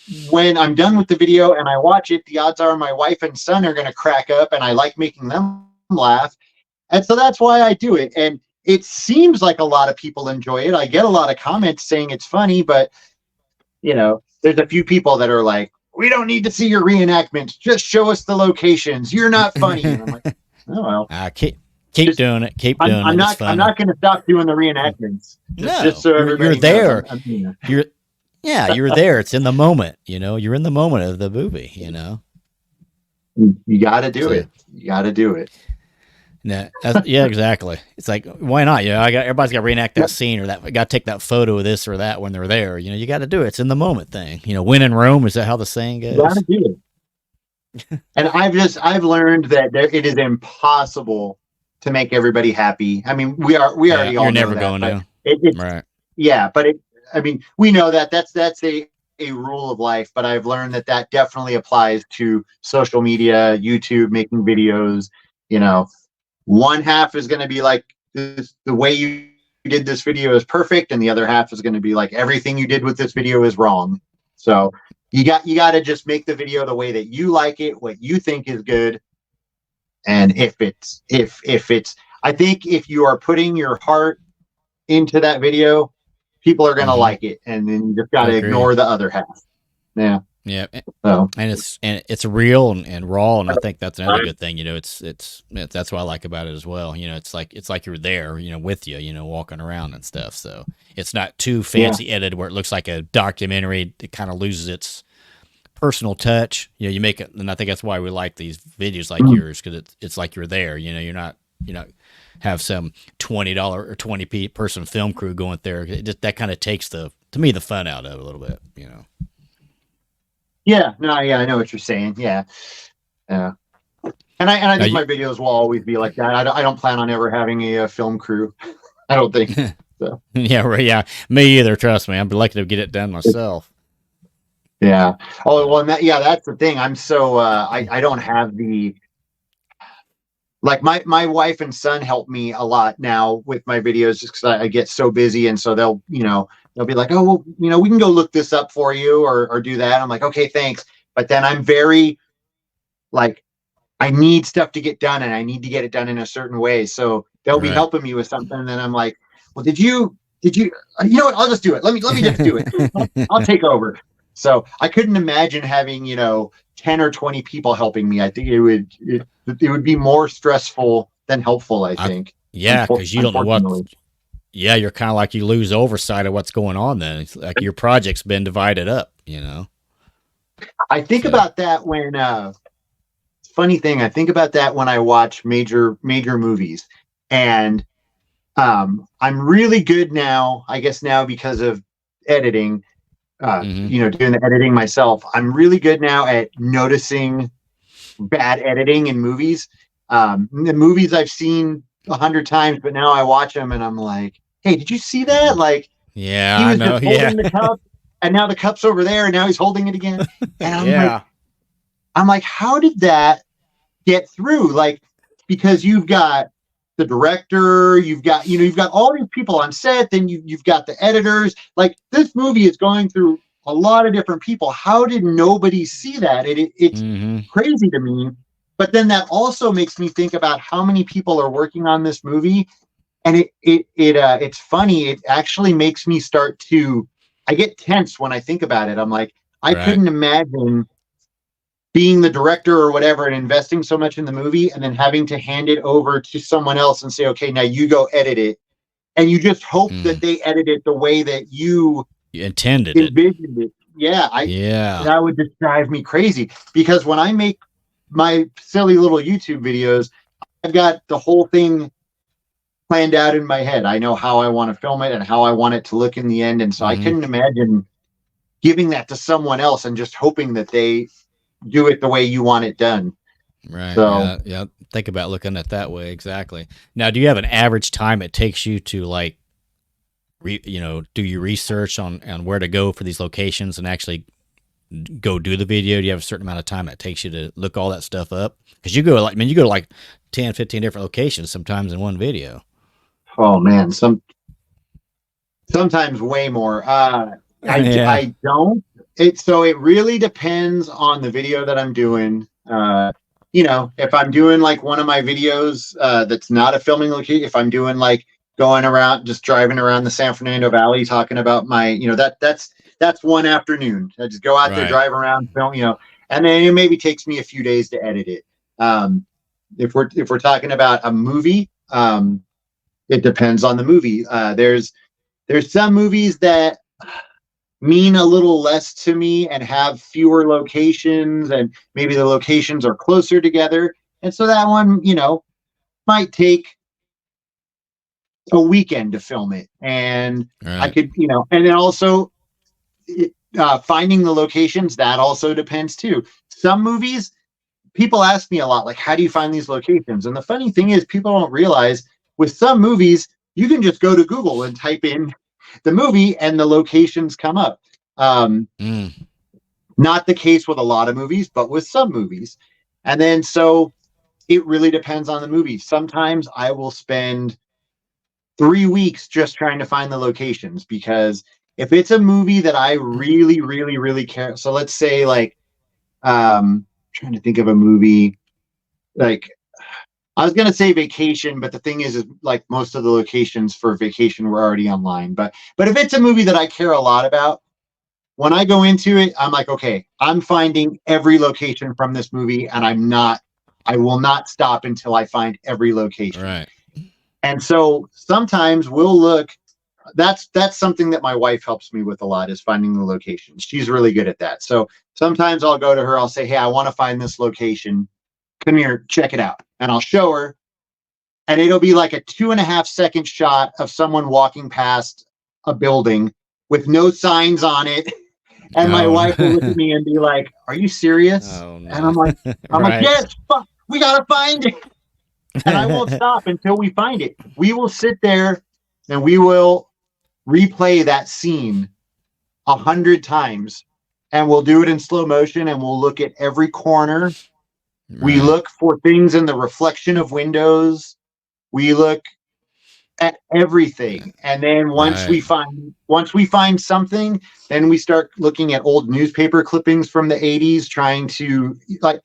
Speaker 2: when I'm done with the video and I watch it, the odds are my wife and son are going to crack up and I like making them laugh. And so that's why I do it. And it seems like a lot of people enjoy it. I get a lot of comments saying it's funny, but there's a few people that are like, we don't need to see your reenactments. Just show us the locations. You're not funny. And I'm like, oh well.
Speaker 1: Keep
Speaker 2: Just
Speaker 1: doing it. Keep
Speaker 2: I'm,
Speaker 1: doing
Speaker 2: I'm
Speaker 1: it. It's
Speaker 2: not I'm
Speaker 1: funny.
Speaker 2: not going to stop doing the reenactments. Just
Speaker 1: No,
Speaker 2: so
Speaker 1: you're
Speaker 2: everybody knows,
Speaker 1: there. You're Yeah, you're there. It's in the moment. You're in the moment of the movie.
Speaker 2: you got to do
Speaker 1: So
Speaker 2: it. You got to do it.
Speaker 1: Yeah, exactly. It's like, why not? Everybody's got to reenact that scene, or that got to take that photo of this or that when they're there. You got to do it. It's in the moment thing. When in Rome, is that how the saying
Speaker 2: You gotta
Speaker 1: goes?
Speaker 2: do it. And I've learned that it is impossible to make everybody happy. I mean, we
Speaker 1: Yeah,
Speaker 2: already
Speaker 1: you're
Speaker 2: all know
Speaker 1: never
Speaker 2: that,
Speaker 1: going
Speaker 2: but
Speaker 1: to.
Speaker 2: it's
Speaker 1: Right.
Speaker 2: yeah, but I mean, we know that that's a rule of life, but I've learned that definitely applies to social media, YouTube, making videos. You know, one half is going to be like this, the way you did this video is perfect, and the other half is going to be like everything you did with this video is wrong. So you got to just make the video the way that you like it, what you think is good, and if it's I think if you are putting your heart into that video, people are going to
Speaker 1: Mm-hmm.
Speaker 2: like it, and then you just got
Speaker 1: I
Speaker 2: to
Speaker 1: agree.
Speaker 2: ignore the other half. Yeah.
Speaker 1: Yeah,
Speaker 2: So
Speaker 1: and it's real and raw, and I think that's another good thing. That's what I like about it as well. It's like you're there, with you, walking around and stuff. So it's not too
Speaker 2: yeah.
Speaker 1: fancy edited where it looks like a documentary. It kind of loses its personal touch. You make it, and I think that's why we like these videos like
Speaker 2: Mhm.
Speaker 1: yours, because it's like you're there. You're not have some $20 or 20 person film crew going there. That kind of takes to me the fun out of it a little bit.
Speaker 2: Yeah. No. Yeah. I know what you're saying. Yeah. Yeah. And I
Speaker 1: Now
Speaker 2: think
Speaker 1: you,
Speaker 2: my videos will always be like that. I don't plan on ever having a film crew. I don't think so.
Speaker 1: yeah, right, yeah, me either. Trust me, I'd be lucky to get it done myself.
Speaker 2: Yeah. Oh
Speaker 1: So,
Speaker 2: well, that's the thing. I'm so I don't have the like my wife and son help me a lot now with my videos just because I get so busy, and so they'll be like, oh well, we can go look this up for you or do that. I'm like, okay, thanks. But then I'm very like I need stuff to get done and I need to get it done in a certain way. So they'll be
Speaker 1: right.
Speaker 2: helping me with something, and then I'm like, well, did you you know what? I'll just do it. Let me just do it. I'll take over. So I couldn't imagine having 10 or 20 people helping me. I think it would be more stressful than helpful, I
Speaker 1: I,
Speaker 2: think.
Speaker 1: yeah, because you don't know what.
Speaker 2: Unfortunately.
Speaker 1: Yeah, you're kind of like you lose oversight of what's going on. Then it's like your project's been divided up.
Speaker 2: I think
Speaker 1: So,
Speaker 2: about that when funny thing, I think about that when I watch major movies. And I'm really good now, I guess now because of editing,
Speaker 1: hmm
Speaker 2: doing the editing myself. I'm really good now at noticing bad editing in movies. The movies I've seen 100 times, but now I watch them and I'm like, hey, did you see that? Like
Speaker 1: yeah,
Speaker 2: he
Speaker 1: I
Speaker 2: was just
Speaker 1: know. Yeah,
Speaker 2: holding the cup, and now the cup's over there, and now he's holding it again. And
Speaker 1: yeah.
Speaker 2: I'm like, how did that get through? Like, because you've got the director, you've got all these people on set, then you've got the editors. Like this movie is going through a lot of different people. How did nobody see that? It's
Speaker 1: hmm
Speaker 2: crazy to me. But then that also makes me think about how many people are working on this movie, and it's funny. It actually makes me start to. I get tense when I think about it. I'm like, I
Speaker 1: Right.
Speaker 2: couldn't imagine being the director or whatever and investing so much in the movie and then having to hand it over to someone else and say, okay, now you go edit it. And you just hope that
Speaker 1: Mm.
Speaker 2: they edit it the way that you
Speaker 1: You intended it.
Speaker 2: envisioned it. Yeah,
Speaker 1: Yeah.
Speaker 2: that would just drive me crazy because when I make my silly little YouTube videos, I've got the whole thing planned out in my head. I know how I want to film it and how I want it to look in the end. And so I
Speaker 1: hmm
Speaker 2: couldn't imagine giving that to someone else and just hoping that they do it the way you want it done.
Speaker 1: Right.
Speaker 2: So
Speaker 1: Yeah. Yeah. Think about looking at it that way. Exactly. Now, do you have an average time it takes you to like, do you research on where to go for these locations and actually go do the video? Do you have a certain amount of time it takes you to look all that stuff up? Because you go to like 10, 15 different locations sometimes in one video.
Speaker 2: oh man, sometimes way more.
Speaker 1: Yeah.
Speaker 2: I don't. It really depends on the video that I'm doing. If I'm doing like one of my videos that's not a filming location, if I'm doing like going around, just driving around the San Fernando Valley, talking about my, that's one afternoon. I just go out there,
Speaker 1: Right.
Speaker 2: drive around, film, and then it maybe takes me a few days to edit it. If we're talking about a movie, it depends on the movie. There's some movies that mean a little less to me and have fewer locations, and maybe the locations are closer together. And so that one, might take a weekend to film it, and I
Speaker 1: Right.
Speaker 2: could, and then also finding the locations, that also depends too. Some movies, people ask me a lot, like, how do you find these locations? And the funny thing is, people don't realize with some movies, you can just go to Google and type in the movie and the locations come up.
Speaker 1: Mm.
Speaker 2: Not the case with a lot of movies, but with some movies. And then so it really depends on the movie. Sometimes I will spend 3 weeks just trying to find the locations, because if it's a movie that I really, really, really care, so let's say like trying to think of a movie like, I was gonna say Vacation, but the thing is like most of the locations for Vacation were already online. But if it's a movie that I care a lot about, when I go into it, I'm like, okay, I'm finding every location from this movie, and I will not stop until I find every location.
Speaker 1: Right.
Speaker 2: And so sometimes we'll look. That's something that my wife helps me with a lot, is finding the locations. She's really good at that. So sometimes I'll go to her, I'll say, hey, I want to find this location. Come here, check it out. And I'll show her, and it'll be like a 2.5 second shot of someone walking past a building with no signs on it. And my
Speaker 1: Oh,
Speaker 2: wife will look at me and be like, "Are you serious?"
Speaker 1: oh
Speaker 2: And
Speaker 1: no.
Speaker 2: I'm like,
Speaker 1: Right.
Speaker 2: "Yes, fuck, we gotta find it." And I won't stop until we find it. We will sit there and we will replay that scene 100 times, and we'll do it in slow motion, and we'll look at every corner. We
Speaker 1: Right.
Speaker 2: look for things in the reflection of windows. We look at everything, and then
Speaker 1: Right.
Speaker 2: once we find something, then we start looking at old newspaper clippings from the 80s, trying to like,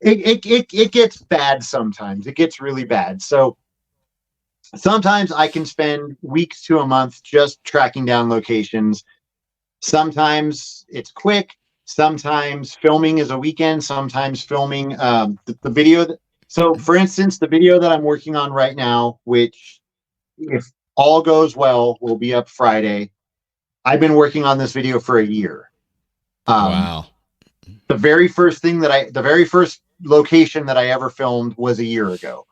Speaker 2: it gets bad. Sometimes it gets really bad. So sometimes I can spend weeks to a month just tracking down locations. Sometimes it's quick. Sometimes filming is a weekend. Sometimes filming the video so for instance, the video that I'm working on right now, which, if all goes well, will be up Friday. I've been working on this video for a year. Um,
Speaker 1: Wow.
Speaker 2: the very first location that I ever filmed was a year ago.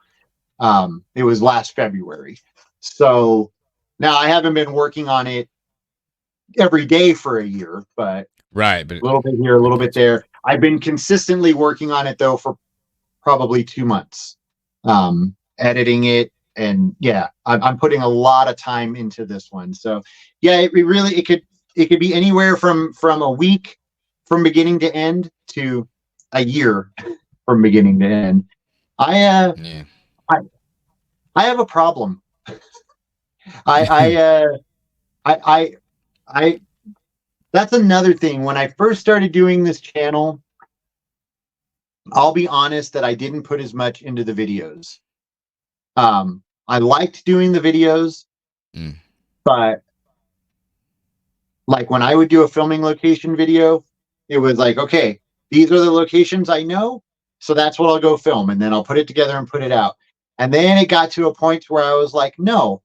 Speaker 2: It was last February. So now I haven't been working on it every day for a year, but
Speaker 1: Right. But
Speaker 2: a little bit here, a
Speaker 1: I
Speaker 2: little bit
Speaker 1: get you.
Speaker 2: there. I've been consistently working on it though for probably 2 months, editing it. And yeah, I'm putting a lot of time into this one. So yeah, it really, it could be anywhere from a week from beginning to end to a year from beginning to end. I uh
Speaker 1: Yeah.
Speaker 2: I, I have a problem. I I uh I I I That's another thing. When I first started doing this channel, I'll be honest that I didn't put as much into the videos. I liked doing the videos,
Speaker 1: Mm.
Speaker 2: but like when I would do a filming location video, it was like, okay, these are the locations I know, so that's what I'll go film, and then I'll put it together and put it out. And then it got to a point where I was like, no,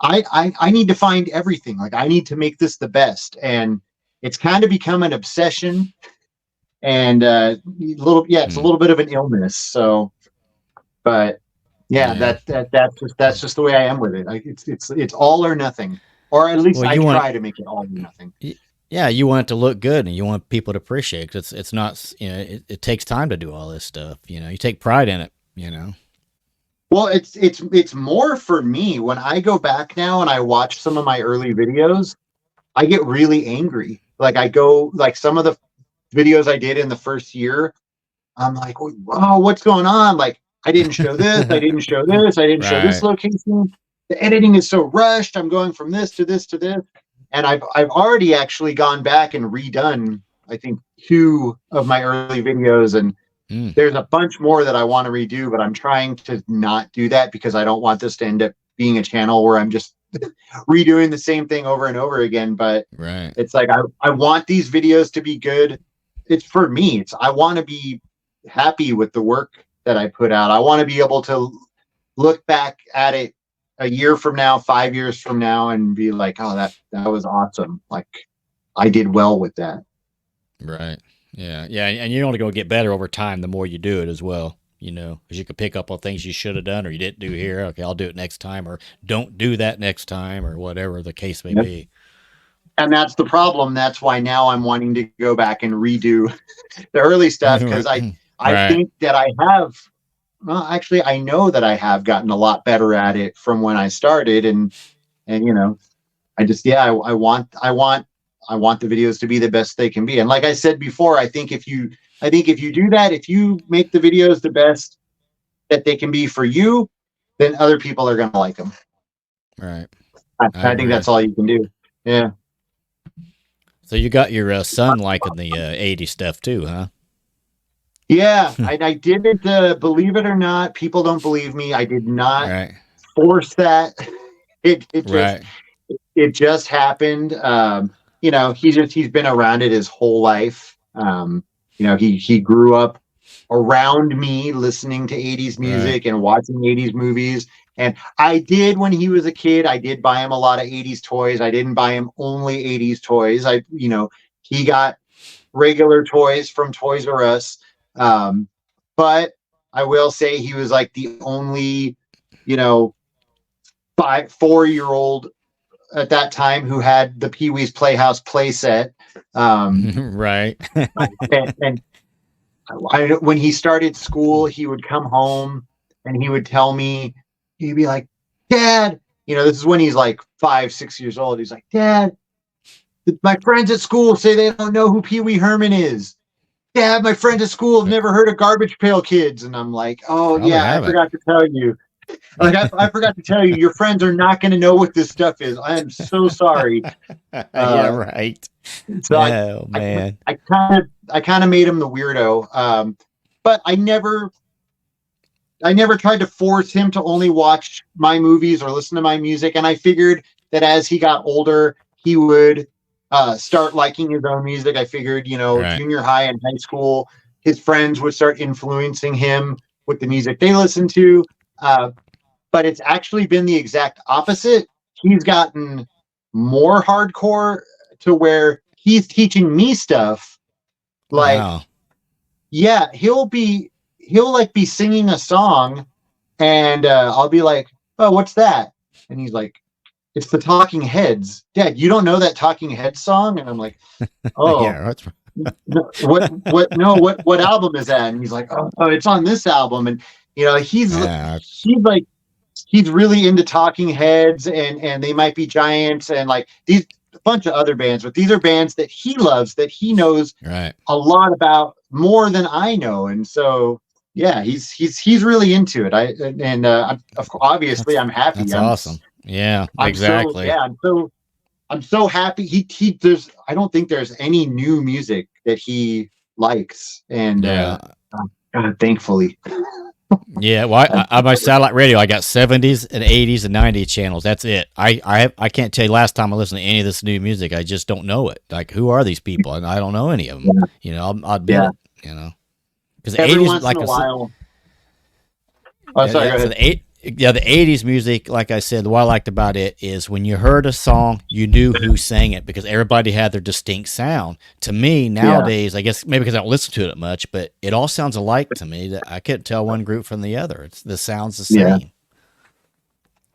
Speaker 2: I need to find everything. Like I need to make this the best, and it's kind of become an obsession. And it's a
Speaker 1: Mm.
Speaker 2: little bit of an illness. So, but yeah,
Speaker 1: Yeah.
Speaker 2: that's just the way I am with it. Like it's all or nothing, or at least
Speaker 1: Well,
Speaker 2: I
Speaker 1: you want
Speaker 2: try to make it all or nothing.
Speaker 1: yeah, you want it to look good, and you want people to appreciate it. 'Cause it's not, it takes time to do all this stuff. You take pride in it.
Speaker 2: Well, it's more for me when I go back now and I watch some of my early videos. I get really angry. Like I go like some of the videos I did in the first year. I'm like, oh, what's going on? Like I didn't show this. I didn't show this. I didn't show this
Speaker 1: Right.
Speaker 2: location. The editing is so rushed. I'm going from this to this to this, and I've already actually gone back and redone, I think, two of my early videos, and
Speaker 1: Mm.
Speaker 2: there's a bunch more that I want to redo, but I'm trying to not do that because I don't want this to end up being a channel where I'm just redoing the same thing over and over again. But
Speaker 1: Right.
Speaker 2: it's like I want these videos to be good. It's for me. I want to be happy with the work that I put out. I want to be able to look back at it a year from now, 5 years from now, and be like, oh, that was awesome. Like I did well with that.
Speaker 1: Right. Yeah. Yeah. And you're only going to get better over time the more you do it as well. because you could pick up on things you should have done or you didn't do here. Okay, I'll do it next time, or don't do that next time, or whatever the case may
Speaker 2: Yep.
Speaker 1: be.
Speaker 2: And that's the problem. That's why now I'm wanting to go back and redo the early stuff, because I
Speaker 1: Right.
Speaker 2: think that I have. Well, actually, I know that I have gotten a lot better at it from when I started, and I just, yeah, I want the videos to be the best they can be. And like I said before, I think if you do that, if you make the videos the best that they can be for you, then other people are going to like them.
Speaker 1: Right. I
Speaker 2: I think
Speaker 1: agree.
Speaker 2: that's all you can do. Yeah.
Speaker 1: So you got your son liking the 80s stuff too, huh?
Speaker 2: Yeah. I didn't, believe it or not, people don't believe me. I did not
Speaker 1: Right.
Speaker 2: force that. It just,
Speaker 1: Right.
Speaker 2: it just happened. He's been around it his whole life. He grew up around me listening to 80's
Speaker 1: Right.
Speaker 2: music and watching 80's movies. And I did, when he was a kid, I did buy him a lot of 80's toys. I didn't buy him only 80's toys. He got regular toys from Toys R Us. But I will say he was like the only, you know, 4-year old at that time who had the Pee Wee's Playhouse playset. Um,
Speaker 1: Right.
Speaker 2: and when he started school, he would come home and he would tell me, he'd be like, "Dad," this is when he's like 5, 6 years old. He's like, "Dad, my friends at school say they don't know who Pee Wee Herman is. Dad, my friends at school have never heard of Garbage Pail Kids." And I'm like, "Oh
Speaker 1: Probably
Speaker 2: yeah, I
Speaker 1: haven't.
Speaker 2: forgot to tell you. Like I forgot to tell you, your friends are not going to know what this stuff is. I am so sorry."
Speaker 1: Yeah,
Speaker 2: Uh,
Speaker 1: right.
Speaker 2: so
Speaker 1: Oh
Speaker 2: I,
Speaker 1: man.
Speaker 2: I kind of made him the weirdo. But I never tried to force him to only watch my movies or listen to my music. And I figured that as he got older, he would start liking his own music. I figured,
Speaker 1: Right.
Speaker 2: junior high and high school, his friends would start influencing him with the music they listen to. Uh, but it's actually been the exact opposite. He's gotten more hardcore to where he's teaching me stuff. Like,
Speaker 1: Wow.
Speaker 2: yeah, he'll like be singing a song, and I'll be like, "Oh, what's that?" And he's like, "It's the Talking Heads." "Dad, you don't know that Talking Heads song?" And I'm like, "Oh,
Speaker 1: Yeah, that's
Speaker 2: no, what album is that?" And he's like, "Oh, it's on this album." And
Speaker 1: yeah,
Speaker 2: he's really into Talking Heads, and They Might Be Giants, and like these a bunch of other bands, but these are bands that he loves, that he knows
Speaker 1: right.
Speaker 2: a lot about, more than I know. And so yeah, he's really into it. Obviously
Speaker 1: That's
Speaker 2: I'm happy.
Speaker 1: that's awesome. Yeah,
Speaker 2: I'm so
Speaker 1: exactly.
Speaker 2: yeah, I'm so happy. He there's I don't think there's any new music that he likes, and
Speaker 1: Yeah.
Speaker 2: thankfully.
Speaker 1: Yeah, well, on my satellite radio, I got 70s and 80s and 90s channels. That's it. I can't tell you last time I listened to any of this new music. I just don't know it. Like, who are these people? And I don't know any of them.
Speaker 2: Yeah,
Speaker 1: I'll admit
Speaker 2: yeah.
Speaker 1: it. Because the
Speaker 2: Every
Speaker 1: 80s,
Speaker 2: once in
Speaker 1: like
Speaker 2: a
Speaker 1: I said,
Speaker 2: while. Oh, sorry, go
Speaker 1: so
Speaker 2: ahead.
Speaker 1: the 80s music, like I said, what I liked about it is when you heard a song, you knew who sang it because everybody had their distinct sound. To me,
Speaker 2: Yeah,
Speaker 1: nowadays, I guess maybe because I don't listen to it much, but it all sounds alike to me that I couldn't tell one group from the other. It's the sounds the
Speaker 2: yeah.
Speaker 1: same.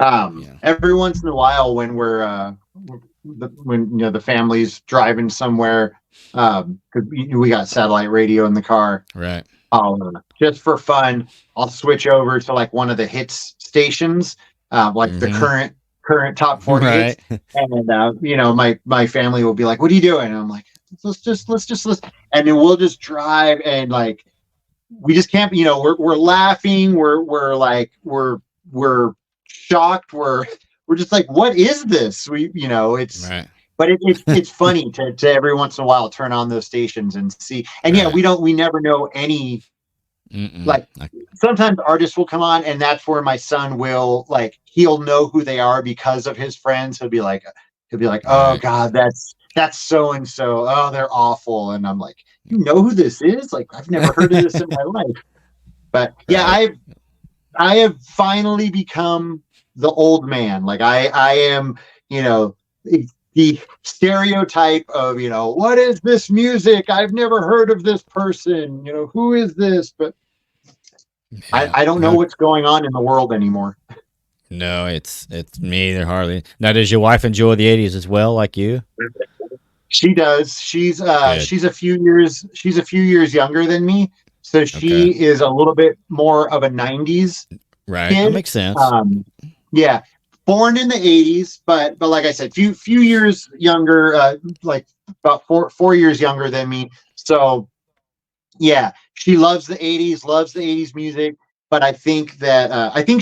Speaker 1: Yeah.
Speaker 2: Every once in a while, when when the family's driving somewhere, because we got satellite radio in the car,
Speaker 1: Right.
Speaker 2: I'll just for fun, I'll switch over to like one of the hits stations, like the
Speaker 1: Mm-hmm.
Speaker 2: current top 40 hits,
Speaker 1: Right.
Speaker 2: and my family will be like, "What are you doing?" And I'm like, let's just listen," and then we'll just drive, and like we just can't, we're laughing, we're shocked, we're just like, "What is this?" It's,
Speaker 1: Right.
Speaker 2: but it's funny to every once in a while turn on those stations and see. And yeah,
Speaker 1: Right.
Speaker 2: we never know any,
Speaker 1: Mm-mm.
Speaker 2: like, sometimes artists will come on, and that's where my son will, like, he'll know who they are because of his friends. He'll be like, "Oh
Speaker 1: Right.
Speaker 2: God, that's so and so. Oh, they're awful." And I'm like, "You know who this is? Like, I've never heard of this in my life." But yeah,
Speaker 1: Right.
Speaker 2: I have finally become the old man. Like, I am, you know, the stereotype of, "What is this music? I've never heard of this person. Who is this?" But
Speaker 1: Yeah.
Speaker 2: I don't know what's going on in the world anymore.
Speaker 1: No, it's me either, hardly. Now, does your wife enjoy the 80s as well, like you?
Speaker 2: She does.
Speaker 1: Good.
Speaker 2: She's a few years younger than me, so
Speaker 1: Okay.
Speaker 2: she is a little bit more of a '90s
Speaker 1: Right. That
Speaker 2: kid.
Speaker 1: makes sense.
Speaker 2: Um, yeah, born in the '80s, but like I said, few years younger, like about four years younger than me. So yeah, she loves the '80s, loves the '80s music. But I think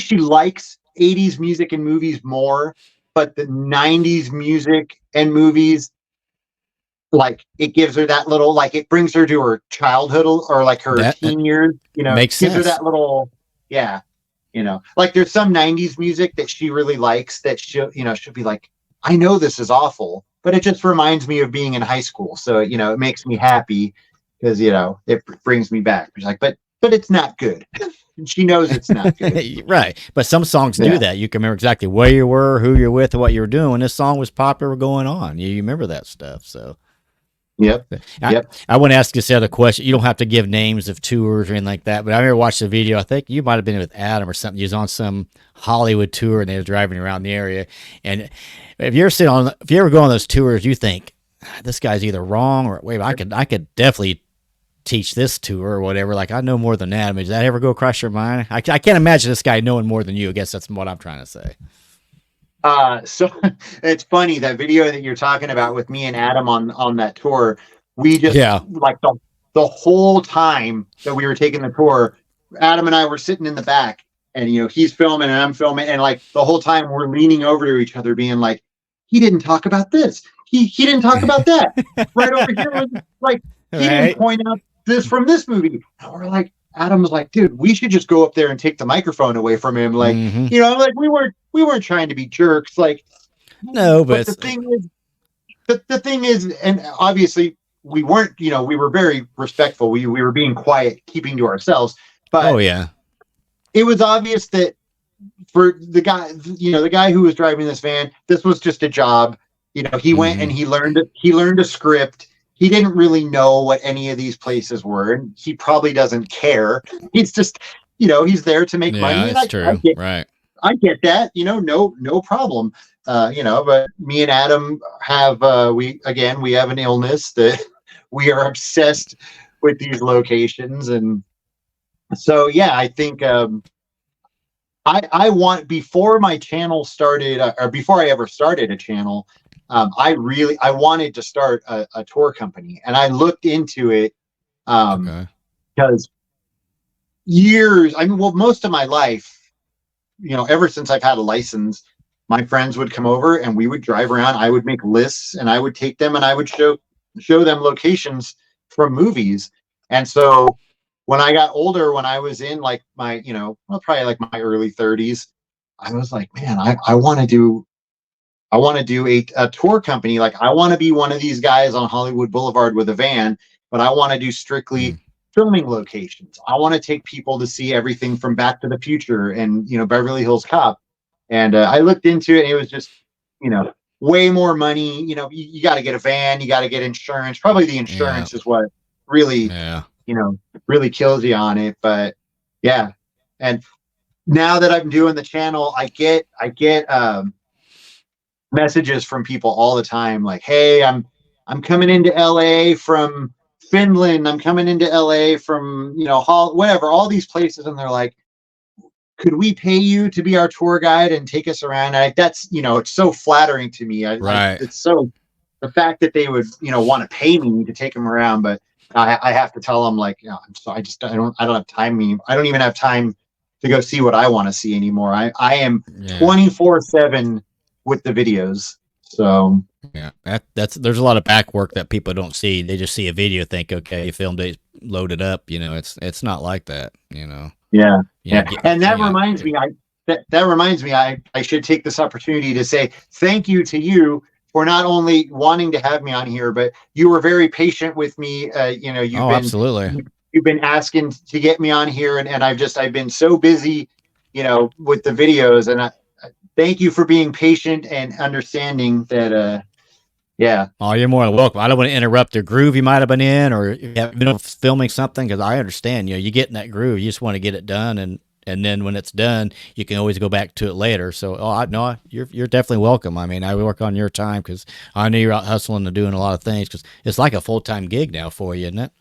Speaker 2: she likes '80s music and movies more. But the '90s music and movies, like it gives her that little, like it brings her to her childhood or like her
Speaker 1: That
Speaker 2: teen years,
Speaker 1: makes
Speaker 2: gives her
Speaker 1: sense.
Speaker 2: that little, yeah, like there's some '90s music that she really likes that she'll be like, I know this is awful, but it just reminds me of being in high school, so it makes me happy because it brings me back. She's like, but it's not good. And she knows it's not good.
Speaker 1: Right. But some songs do
Speaker 2: Yeah.
Speaker 1: that. You can remember exactly where you were, who you're with, and what you were doing when this song was popular going on. You remember that stuff. So
Speaker 2: Yep.
Speaker 1: I,
Speaker 2: Yep.
Speaker 1: I want to ask this other question. You don't have to give names of tours or anything like that, but I remember watching the video. I think you might have been with Adam or something. You was on some Hollywood tour and they were driving around the area. And if you ever go on those tours, you think, this guy's either wrong or wait, I could definitely teach this tour or whatever. Like I know more than that. I mean, does that ever go across your mind? I can't imagine this guy knowing more than you. I guess that's what I'm trying to say.
Speaker 2: So it's funny that video that you're talking about with me and Adam on that tour. We just
Speaker 1: Yeah.
Speaker 2: like the whole time that we were taking the tour, Adam and I were sitting in the back, and he's filming and I'm filming, and like the whole time we're leaning over to each other, being like, he didn't talk about this. He didn't talk about that. Right over here was like he didn't
Speaker 1: Right.
Speaker 2: point out this from this movie. And we're like, Adam was like, dude, we should just go up there and take the microphone away from him. Like,
Speaker 1: Mm-hmm.
Speaker 2: like we weren't trying to be jerks. Like,
Speaker 1: No, but
Speaker 2: but the thing is, and obviously we weren't. We were very respectful. We were being quiet, keeping to ourselves.
Speaker 1: oh
Speaker 2: But
Speaker 1: yeah.
Speaker 2: it was obvious that for the guy who was driving this van, this was just a job. He went and
Speaker 1: Mm-hmm.
Speaker 2: he learned a script. He didn't really know what any of these places were, and he probably doesn't care. He's just, he's there to make
Speaker 1: Yeah,
Speaker 2: money, and
Speaker 1: it's
Speaker 2: I
Speaker 1: true.
Speaker 2: get
Speaker 1: Right.
Speaker 2: I get that, no problem. But me and Adam have we have an illness that we are obsessed with these locations, and so yeah, I think I want before my channel started, or before I ever started a channel, I wanted to start a tour company, and I looked into it
Speaker 1: Okay.
Speaker 2: because years, I mean, well, most of my life, ever since I've had a license, my friends would come over and we would drive around. I would make lists and I would take them and I would show them locations from movies. And so when I got older, when I was in like my, probably like my early 30s, I was like, man, I want to do a tour company. Like I want to be one of these guys on Hollywood Boulevard with a van, but I want to do strictly
Speaker 1: Mm.
Speaker 2: filming locations. I want to take people to see everything from Back to the Future and Beverly Hills Cop. And I looked into it, and it was just way more money. You got to get a van, you got to get insurance. Probably the
Speaker 1: Yeah.
Speaker 2: insurance is what really
Speaker 1: Yeah.
Speaker 2: really kills you on it. But yeah, and now that I'm doing the channel, I get messages from people all the time like, hey, I'm coming into LA from Finland, I'm coming into LA from whatever, all these places, and they're like, could we pay you to be our tour guide and take us around? That's it's so flattering to me.
Speaker 1: Right.
Speaker 2: It's so, the fact that they would want to pay me to take them around, but I have to tell them like, I'm so I don't have time. I don't even have time to go see what I want to see anymore. I am
Speaker 1: Yeah.
Speaker 2: 24/7 with the videos. So
Speaker 1: Yeah. That's there's a lot of back work that people don't see. They just see a video, think, okay, you filmed it, load it up. It's not like that.
Speaker 2: yeah,
Speaker 1: Yeah.
Speaker 2: yeah. And that
Speaker 1: Yeah.
Speaker 2: reminds me, I should take this opportunity to say thank you to you for not only wanting to have me on here, but you were very patient with me.
Speaker 1: Oh, absolutely.
Speaker 2: you've been asking to get me on here, and I've been so busy, with the videos, and thank you for being patient and understanding that Yeah,
Speaker 1: Oh, you're more than welcome. I don't want to interrupt the groove you might have been in, or if you have been filming something, because I understand. You get in that groove. You just want to get it done, and then when it's done, you can always go back to it later. So, oh, I no, you're definitely welcome. I mean, I work on your time because I know you're out hustling and doing a lot of things because it's like a full time gig now for you, isn't it?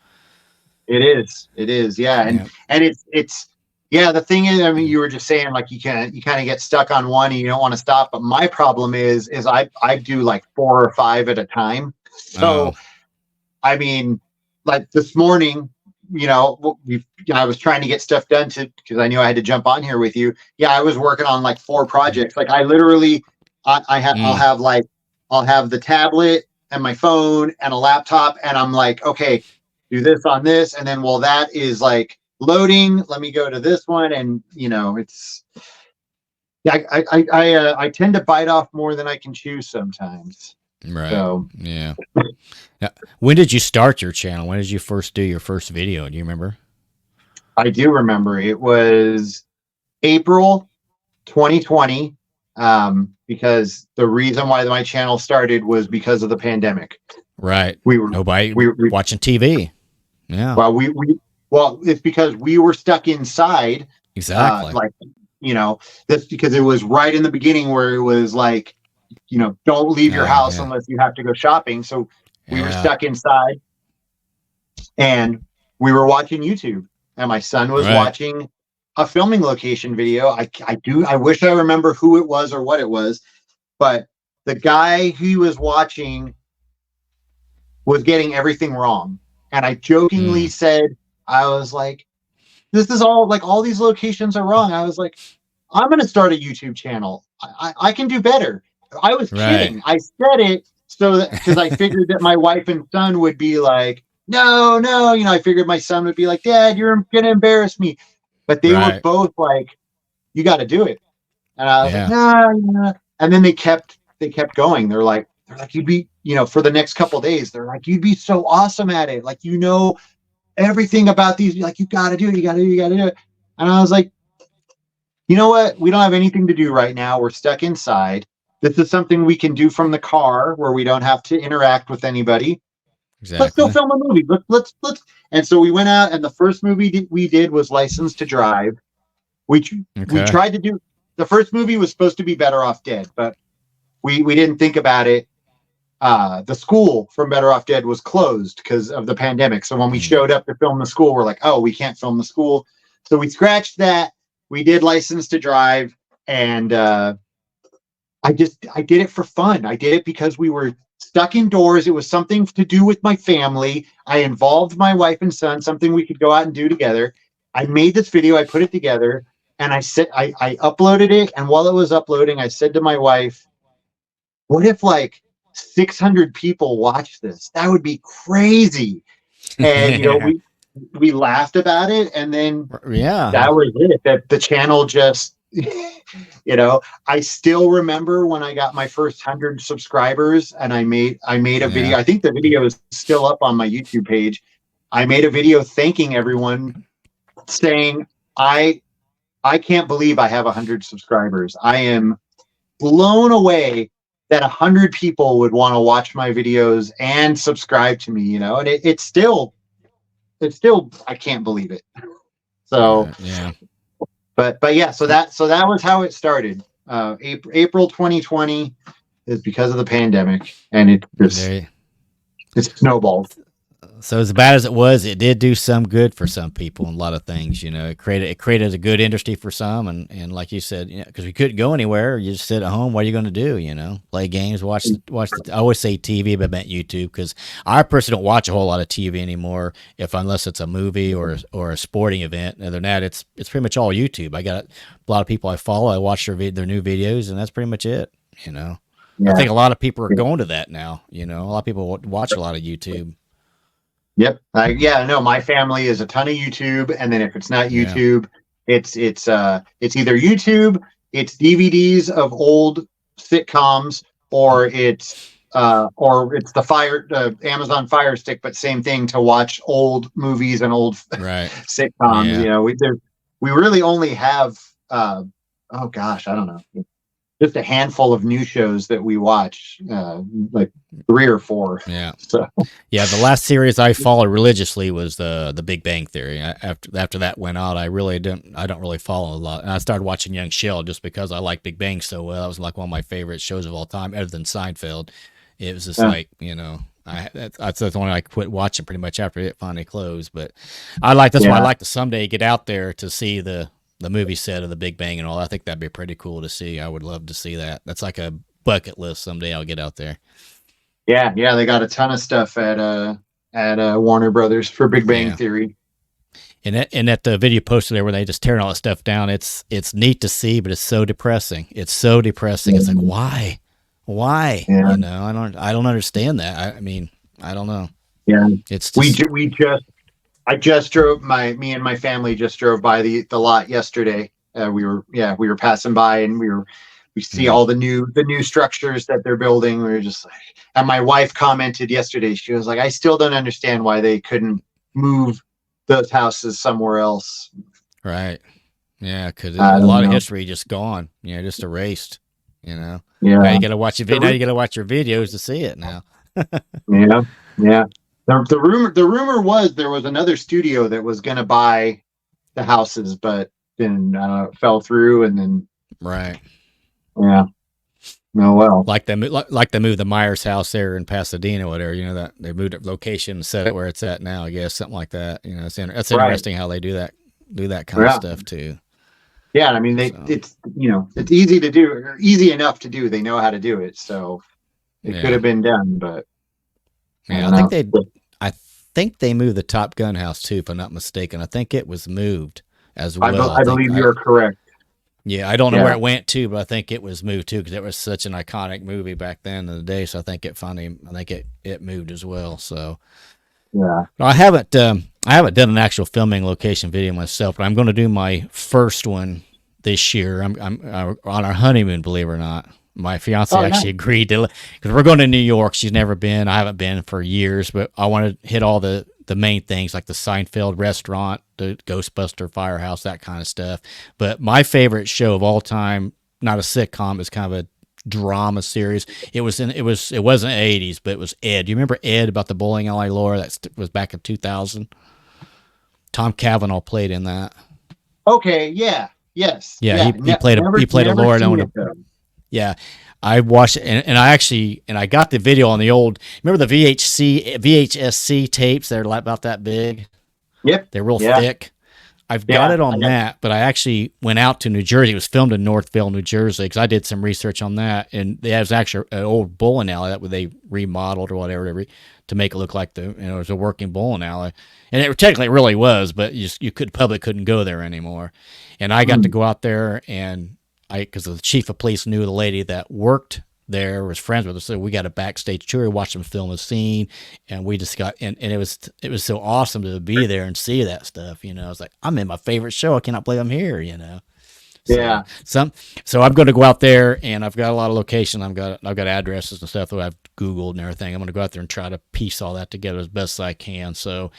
Speaker 2: it is. It is. Yeah,
Speaker 1: Yeah.
Speaker 2: and it's yeah. The thing is, I mean, you were just saying like you kind of get stuck on one and you don't want to stop. But my problem is I do like 4 or 5 at a time.
Speaker 1: Oh,
Speaker 2: So I mean, like this morning, I was trying to get stuff done to because I knew I had to jump on here with you. Yeah, I was working on like 4 projects. Like I literally, I'll
Speaker 1: mm,
Speaker 2: have like I'll have the tablet and my phone and a laptop, and I'm like, okay, do this on this, and then while that is like loading, let me go to this one, and it's yeah, I tend to bite off more than I can chew sometimes.
Speaker 1: right.
Speaker 2: So
Speaker 1: Yeah. Now, when did you start your channel? When did you first do your first video? Do you remember?
Speaker 2: I do remember it was April 2020, because the reason why my channel started was because of the pandemic.
Speaker 1: Right.
Speaker 2: We were
Speaker 1: Nobody
Speaker 2: we
Speaker 1: watching TV. Yeah.
Speaker 2: well well, it's because we were stuck inside,
Speaker 1: Exactly.
Speaker 2: like that's because it was right in the beginning where it was like don't leave your
Speaker 1: Oh
Speaker 2: house
Speaker 1: yeah.
Speaker 2: unless you have to go shopping. So we were
Speaker 1: Yeah.
Speaker 2: stuck inside and we were watching YouTube, and my son was
Speaker 1: Right.
Speaker 2: watching a filming location video. I wish I remember who it was or what it was, but the guy he was watching was getting everything wrong. And I jokingly
Speaker 1: Mm.
Speaker 2: said, I was like, this is all like all these locations are wrong. I was like, I'm going to start a YouTube channel. I can do better. I was
Speaker 1: Right.
Speaker 2: kidding. I said it so that because I figured that my wife and son would be like, no, no. I figured my son would be like, Dad, you're going to embarrass me. But they were
Speaker 1: Right.
Speaker 2: both like, you got to do it. And I was like,
Speaker 1: Yeah.
Speaker 2: nah, nah. And then they kept going. They're like, you'd be, for the next couple of days, they're like, you'd be so awesome at it. Like, everything about these, like, you gotta do it, you gotta do it, you gotta do it. And I was like, you know what? We don't have anything to do right now. We're stuck inside. This is something we can do from the car where we don't have to interact with anybody. Let's go
Speaker 1: Exactly.
Speaker 2: film a movie. Let's. And so we went out, and the first movie we did was License to Drive. We
Speaker 1: Okay.
Speaker 2: tried to do the first movie was supposed to be Better Off Dead, but we didn't think about it. The school from Better Off Dead was closed because of the pandemic. So when we
Speaker 1: Mm.
Speaker 2: showed up to film the school, we're like, oh, we can't film the school. So we scratched that. We did License to Drive, and I did it for fun. I did it because we were stuck indoors. It was something to do with my family. I involved my wife and son, something we could go out and do together. I made this video, I put it together, and I uploaded it. And while it was uploading, I said to my wife, what if like 600 people watch this? That would be crazy. And we laughed about it, and then
Speaker 1: Yeah.
Speaker 2: that was it. That the channel just I still remember when I got my first 100 subscribers, and I made a
Speaker 1: Yeah.
Speaker 2: video. I think the video is still up on my YouTube page. I made a video thanking everyone, saying I I can't believe I have 100 subscribers. I am blown away that 100 people would want to watch my videos and subscribe to me. And it's still I can't believe it. So
Speaker 1: Right. Yeah.
Speaker 2: but yeah, so that was how it started. April 2020 is because of the pandemic, and
Speaker 1: There.
Speaker 2: it's snowballed.
Speaker 1: So as bad as it was, it did do some good for some people and a lot of things. It created a good industry for some, and like you said, because we couldn't go anywhere, you just sit at home. What are you going to do? Play games, watch. I always say TV, but I meant YouTube because I personally don't watch a whole lot of TV anymore. If unless it's a movie or a sporting event. Other than that, it's pretty much all YouTube. I got a lot of people I follow. I watch their new videos, and that's pretty much it. You know, I
Speaker 2: Yeah.
Speaker 1: think a lot of people are going to that now. A lot of people watch a lot of YouTube.
Speaker 2: Yep. Yeah. No, my family is a ton of YouTube, and then if it's not
Speaker 1: Yeah.
Speaker 2: YouTube, it's either YouTube, it's DVDs of old sitcoms, or it's the Amazon Fire Stick, but same thing to watch old movies and old
Speaker 1: Right.
Speaker 2: sitcoms.
Speaker 1: Yeah.
Speaker 2: We really only have oh gosh, I don't know. just a handful of new shows that we watch, like 3 or 4.
Speaker 1: Yeah.
Speaker 2: So
Speaker 1: Yeah, the last series I followed religiously was the Big Bang Theory. After that went out, I don't really follow a lot. And I started watching Young Sheldon just because I like Big Bang so well. It was like one of my favorite shows of all time, other than Seinfeld. It was just
Speaker 2: yeah,
Speaker 1: like, that's the one I quit watching pretty much after it finally closed. But that's why I
Speaker 2: yeah,
Speaker 1: like to someday get out there to see the movie set of the Big Bang and all. I think that'd be pretty cool to see. I would love to see that. That's like a bucket list someday. I'll get out there.
Speaker 2: yeah. They got a ton of stuff at Warner Brothers for Big Bang
Speaker 1: Yeah.
Speaker 2: Theory.
Speaker 1: And at the video posted there where they just tearing all that stuff down, it's neat to see, but it's so depressing. It's so depressing. It's like why?
Speaker 2: Yeah,
Speaker 1: I don't understand that. I mean, I don't know.
Speaker 2: yeah.
Speaker 1: It's just
Speaker 2: We just I just drove me and my family just drove by the lot yesterday. We were passing by, and we see
Speaker 1: mm,
Speaker 2: all the new structures that they're building. We were just like, and my wife commented yesterday. She was like, I still don't understand why they couldn't move those houses somewhere else.
Speaker 1: right. Yeah, because
Speaker 2: I
Speaker 1: a
Speaker 2: don't
Speaker 1: lot of
Speaker 2: know.
Speaker 1: history just gone. Just erased. You know. Now
Speaker 2: Yeah,
Speaker 1: you got to watch
Speaker 2: the,
Speaker 1: now you got to watch your videos to see it now.
Speaker 2: yeah, yeah. The rumor was there was another studio that was going to buy the houses, but then it fell through, and then
Speaker 1: Right.
Speaker 2: yeah, no, well,
Speaker 1: Like they moved the Myers house there in Pasadena, or whatever. That they moved the location and set it where it's at now. I guess something like that. That's
Speaker 2: right,
Speaker 1: interesting how they do that kind of
Speaker 2: yeah,
Speaker 1: stuff too.
Speaker 2: yeah. I mean,
Speaker 1: So
Speaker 2: it's easy to do, or easy enough to do. They know how to do it, so it could
Speaker 1: yeah,
Speaker 2: have been done, but I
Speaker 1: yeah.
Speaker 2: don't know.
Speaker 1: I think they moved the Top Gun house too, if I'm not mistaken. I think it was moved as well.
Speaker 2: I believe you are correct.
Speaker 1: Yeah, I don't know where
Speaker 2: Yeah,
Speaker 1: it went to, but I think it was moved too because it was such an iconic movie back then in the day. So I think it moved as well. So.
Speaker 2: yeah.
Speaker 1: I haven't done an actual filming location video myself, but I'm going to do my first one this year. I'm on our honeymoon, believe it or not. My fiance
Speaker 2: Oh, nice.
Speaker 1: actually agreed to because we're going to New York. She's never been. I haven't been for years, but I want to hit all the main things like the Seinfeld restaurant, the Ghostbuster firehouse, that kind of stuff. But my favorite show of all time, not a sitcom, is kind of a drama series. It wasn't 80s, but it was Ed. Do you remember Ed about the bowling alley lore? That was back in 2000. Tom Cavanaugh played in that.
Speaker 2: Okay, yeah, yes,
Speaker 1: Yeah,
Speaker 2: yeah.
Speaker 1: he played a
Speaker 2: Never
Speaker 1: lord
Speaker 2: seen
Speaker 1: on
Speaker 2: it
Speaker 1: a
Speaker 2: though.
Speaker 1: yeah. I watched it and I got the video on the old. Remember the VHSC tapes? They're like about that big.
Speaker 2: Yep.
Speaker 1: They're real
Speaker 2: Yeah.
Speaker 1: thick. I've got
Speaker 2: Yeah.
Speaker 1: it
Speaker 2: I
Speaker 1: on
Speaker 2: got.
Speaker 1: that, but I actually went out to New Jersey. It was filmed in Northville, New Jersey, because I did some research on that, and it was actually an old bowling alley that they remodeled or whatever to make it look like it was a working bowling alley, and it technically it really was, but public couldn't go there anymore, and I got to
Speaker 2: Mm,
Speaker 1: go out there and because the chief of police knew the lady that worked there was friends with us, so we got a backstage tour, watched them film a scene, and we just got and it was so awesome to be there and see that stuff. I was like, I'm in my favorite show. I cannot believe I'm here. So
Speaker 2: yeah.
Speaker 1: so I'm going to go out there, and I've got a lot of location. I've got addresses and stuff that I've Googled and everything. I'm going to go out there and try to piece all that together as best I can. So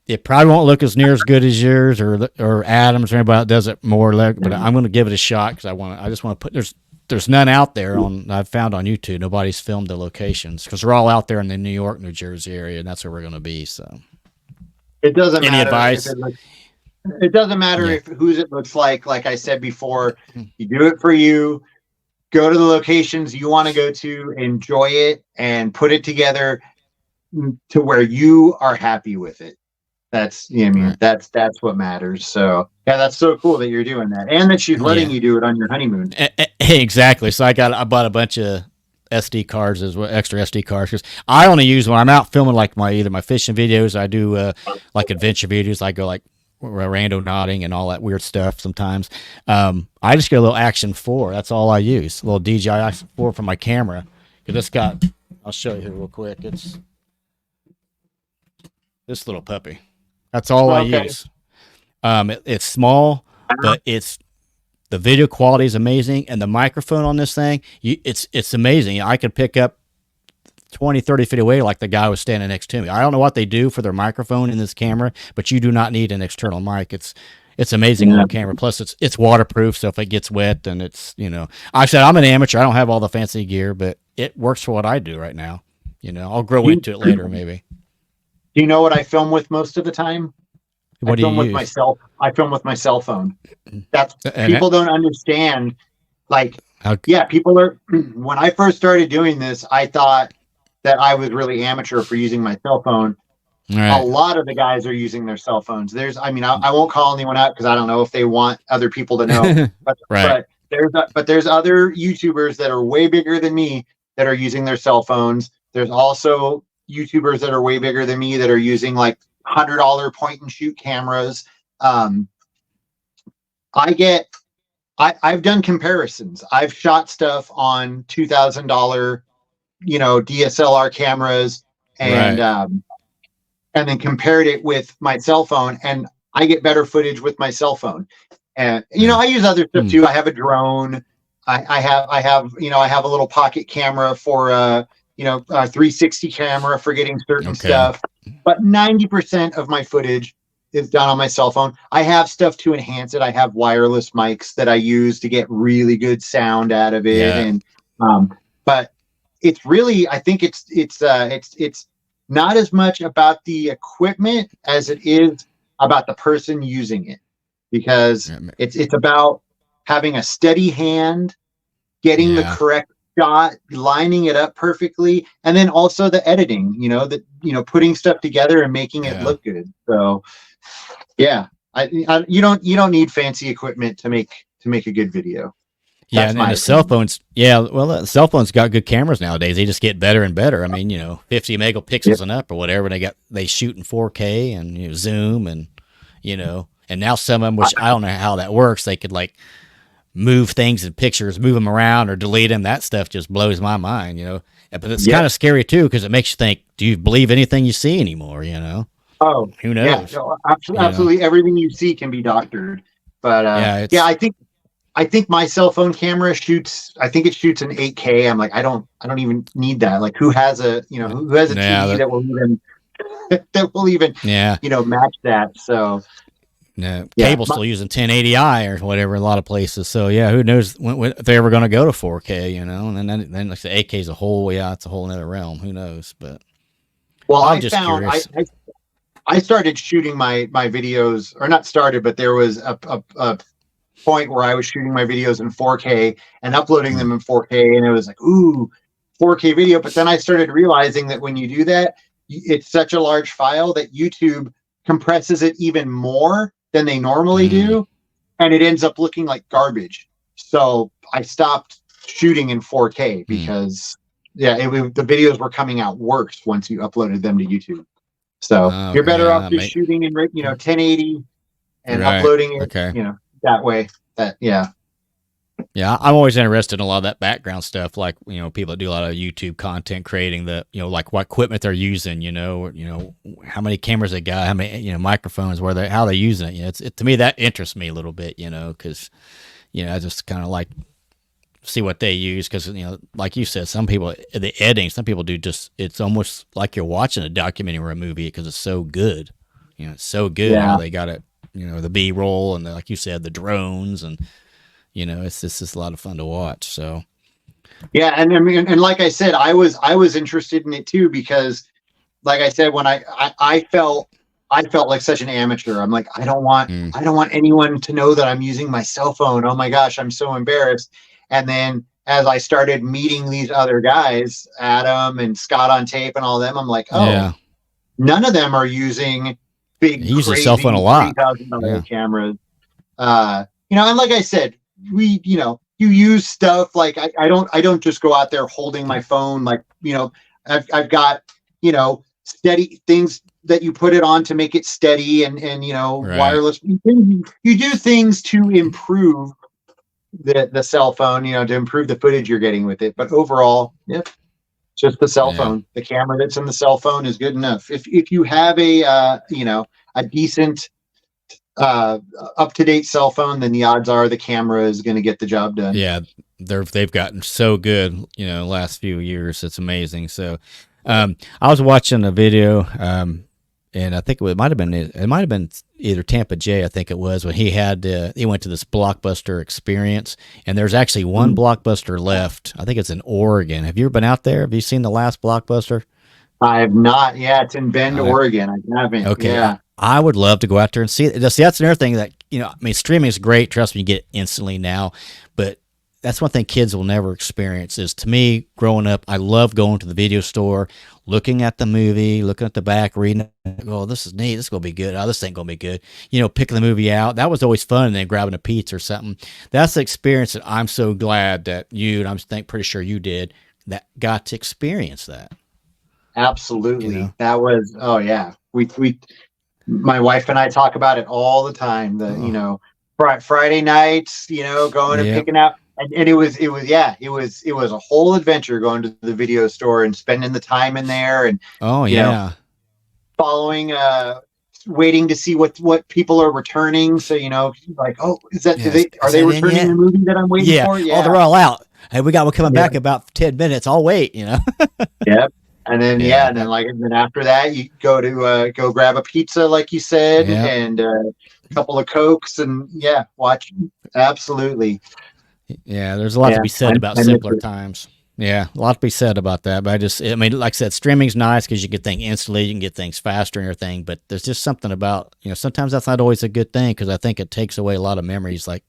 Speaker 1: it probably won't look as near as good as yours or Adams or anybody that does it more, but I'm going to give it a shot because I just want to put there's none out there I've found on YouTube. Nobody's filmed the locations because they're all out there in the New York, New Jersey area, and that's where we're going to be. So,
Speaker 2: It doesn't
Speaker 1: any
Speaker 2: matter if
Speaker 1: advice?
Speaker 2: it looks. It doesn't matter
Speaker 1: Yeah,
Speaker 2: if whose it looks like. Like I said before, you do it for you. Go to the locations you want to go to, enjoy it, and put it together to where you are happy with it. I mean,
Speaker 1: right.
Speaker 2: that's what matters. So yeah, that's so cool that you're doing that, and that she's letting
Speaker 1: Yeah,
Speaker 2: you do it on your honeymoon.
Speaker 1: exactly. So I bought a bunch of SD cards as well, extra SD cards because I only use when I'm out filming like either my fishing videos. I do like adventure videos. I go like rando nodding and all that weird stuff sometimes. I just get a little Action 4. That's all I use. A little DJI Action 4 for my camera. Cause it's got. I'll show you here real quick. It's this little puppy. That's all I
Speaker 2: Okay.
Speaker 1: use. It's small, but the video quality is amazing, and the microphone on this thing, it's amazing. I could pick up 20, 30 feet away like the guy was standing next to me. I don't know what they do for their microphone in this camera, but you do not need an external mic. it's amazing
Speaker 2: Yeah.
Speaker 1: little camera. Plus, it's waterproof, so if it gets wet, then it's I said I'm an amateur. I don't have all the fancy gear, but it works for what I do right now. I'll grow
Speaker 2: Do
Speaker 1: into it
Speaker 2: you,
Speaker 1: later, maybe.
Speaker 2: do you know what I film with most of the time? I
Speaker 1: What do you
Speaker 2: film with
Speaker 1: use?
Speaker 2: myself. I film with my cell phone. That's
Speaker 1: And
Speaker 2: people don't understand. Like,
Speaker 1: how,
Speaker 2: yeah, people are. When I first started doing this, I thought that I was really amateur for using my cell phone.
Speaker 1: all
Speaker 2: A
Speaker 1: right,
Speaker 2: lot of the guys are using their cell phones. I mean, I won't call anyone out because I don't know if they want other people to know. But
Speaker 1: right,
Speaker 2: but there's other YouTubers that are way bigger than me that are using their cell phones. There's also YouTubers that are way bigger than me that are using like $100 point and shoot cameras. Um, I get I've done comparisons. I've shot stuff on $2,000 DSLR cameras
Speaker 1: right.
Speaker 2: and then compared it with my cell phone, and I get better footage with my cell phone. And
Speaker 1: Yeah.
Speaker 2: I use other stuff
Speaker 1: Hmm.
Speaker 2: too. I have a drone. I have a little pocket camera for a 360 camera for getting certain
Speaker 1: Okay.
Speaker 2: stuff. But 90% of my footage is done on my cell phone. I have stuff to enhance it. I have wireless mics that I use to get really good sound out of it,
Speaker 1: Yeah.
Speaker 2: and but it's really, I think it's not as much about the equipment as it is about the person using it, because
Speaker 1: Yeah.
Speaker 2: it's about having a steady hand, getting the
Speaker 1: Yeah.
Speaker 2: correct shot, lining it up perfectly, and then also the editing, putting stuff together and making it
Speaker 1: Yeah.
Speaker 2: look good. So yeah, you don't need fancy equipment to make a good video.
Speaker 1: Yeah,
Speaker 2: That's
Speaker 1: and
Speaker 2: my
Speaker 1: the cell
Speaker 2: opinion.
Speaker 1: phones, yeah, well, the cell phones got good cameras nowadays. They just get better and better. I mean, 50 megapixels
Speaker 2: Yep.
Speaker 1: and up or whatever. They shoot in 4K and zoom and now some of them, which I don't know how that works. They could like move things in pictures, move them around or delete them. That stuff just blows my mind. But it's kind
Speaker 2: Yep.
Speaker 1: of scary too because it makes you think, do you believe anything you see anymore?
Speaker 2: Oh,
Speaker 1: Who
Speaker 2: yeah.
Speaker 1: knows?
Speaker 2: No,
Speaker 1: You know,
Speaker 2: absolutely. Everything you see can be doctored. But
Speaker 1: yeah,
Speaker 2: yeah,
Speaker 1: it's
Speaker 2: I think my cell phone camera shoots. I think it shoots in 8K. I'm like, I don't even need that. Like, who has a
Speaker 1: yeah,
Speaker 2: TV that will even that will even
Speaker 1: yeah.
Speaker 2: match that? So
Speaker 1: No,
Speaker 2: yeah,
Speaker 1: cable's still using 1080i or whatever in a lot of places. So yeah, who knows when if they're ever going to go to 4K? And then like the 8K is a whole it's a whole other realm. Who knows? But
Speaker 2: well,
Speaker 1: I'm
Speaker 2: I
Speaker 1: just
Speaker 2: found
Speaker 1: curious.
Speaker 2: I started shooting my videos, or not started, but there was a point where I was shooting my videos in 4K and uploading
Speaker 1: Hmm.
Speaker 2: them in 4K, and it was like, ooh, 4K video. But then I started realizing that when you do that, it's such a large file that YouTube compresses it even more than they normally
Speaker 1: Mm,
Speaker 2: do, and it ends up looking like garbage. So I stopped shooting in 4K
Speaker 1: mm.
Speaker 2: because yeah, the videos were coming out worse once you uploaded them to YouTube. So you're better off
Speaker 1: Yeah,
Speaker 2: just
Speaker 1: mate.
Speaker 2: shooting in 1080 and
Speaker 1: Right.
Speaker 2: uploading it,
Speaker 1: Okay.
Speaker 2: that way. That yeah.
Speaker 1: Yeah, I'm always interested in a lot of that background stuff, like people that do a lot of YouTube content, creating like what equipment they're using, how many cameras they got, how many microphones, how they're using it. To me that interests me a little bit, because I just kind of like see what they use because like you said, some people the editing, some people do just it's almost like you're watching a documentary or a movie because it's so good. It's so good how
Speaker 2: Yeah.
Speaker 1: they got it. The B roll and like you said, the drones and it's just a lot of fun to watch. So
Speaker 2: Yeah, and I mean, and like I said, I was interested in it too because, like I said, when I felt like such an amateur. I'm like, I don't want
Speaker 1: mm,
Speaker 2: I don't want anyone to know that I'm using my cell phone. Oh my gosh, I'm so embarrassed. And then as I started meeting these other guys, Adam and Scott on Tape and all of them, I'm like, oh,
Speaker 1: yeah,
Speaker 2: none of them are using big
Speaker 1: he uses his cell phone a
Speaker 2: crazy
Speaker 1: lot.
Speaker 2: $3,000
Speaker 1: Yeah,
Speaker 2: cameras. And like I said, you use stuff like I don't just go out there holding my phone like I've got steady things that you put it on to make it steady and
Speaker 1: right.
Speaker 2: wireless. You do things to improve the cell phone, to improve the footage you're getting with it. But overall, yep, just the cell
Speaker 1: Yeah,
Speaker 2: phone. The camera that's in the cell phone is good enough. If you have a decent uh, up to date cell phone, then the odds are the camera is going to get the job done.
Speaker 1: yeah, they've gotten so good, last few years. It's amazing. So, I was watching a video. and I think it might have been either Tampa J. I think it was when he went to this Blockbuster experience, and there's actually one Blockbuster left. I think it's in Oregon. Have you ever been out there? Have you seen the last Blockbuster?
Speaker 2: I have not. Yeah, it's in Bend,
Speaker 1: Uh,
Speaker 2: Oregon. I haven't.
Speaker 1: okay,
Speaker 2: Yeah.
Speaker 1: I would love to go out there and see it. See, that's another thing that I mean, streaming is great. Trust me, you get it instantly now, but that's one thing kids will never experience. Is to me, growing up, I love going to the video store, looking at the movie, looking at the back, reading it. Oh, this is neat. This is gonna be good. Oh, this ain't gonna be good. Picking the movie out. That was always fun. And then grabbing a pizza or something. That's the experience that I'm so glad that you and pretty sure you did that got to experience that.
Speaker 2: Absolutely. That was, oh yeah. My wife and I talk about it all the time. Friday nights, going and
Speaker 1: Yep.
Speaker 2: picking out, and it was a whole adventure going to the video store and spending the time in there, and
Speaker 1: Oh
Speaker 2: you know,
Speaker 1: yeah.
Speaker 2: following, waiting to see what people are returning. So, like, oh,
Speaker 1: Yes.
Speaker 2: are
Speaker 1: Is
Speaker 2: they
Speaker 1: that in
Speaker 2: returning
Speaker 1: yet?
Speaker 2: the movie that I'm waiting
Speaker 1: Yeah.
Speaker 2: for?
Speaker 1: Oh,
Speaker 2: Yeah.
Speaker 1: they're all out. Hey, we got one coming
Speaker 2: Yeah.
Speaker 1: back in about 10 minutes. I'll wait.
Speaker 2: Yep. And then
Speaker 1: Yeah.
Speaker 2: and then after that you go grab a pizza like you said,
Speaker 1: Yeah.
Speaker 2: and a couple of Cokes, and watch. Absolutely.
Speaker 1: Yeah, there's a lot to
Speaker 2: Yeah.
Speaker 1: be said about
Speaker 2: I miss
Speaker 1: simpler
Speaker 2: it.
Speaker 1: times. Yeah, a lot to be said about that. But I mean, like I said, streaming's nice because you can think instantly, you can get things faster and everything. But there's just something about, sometimes that's not always a good thing because I think it takes away a lot of memories, like,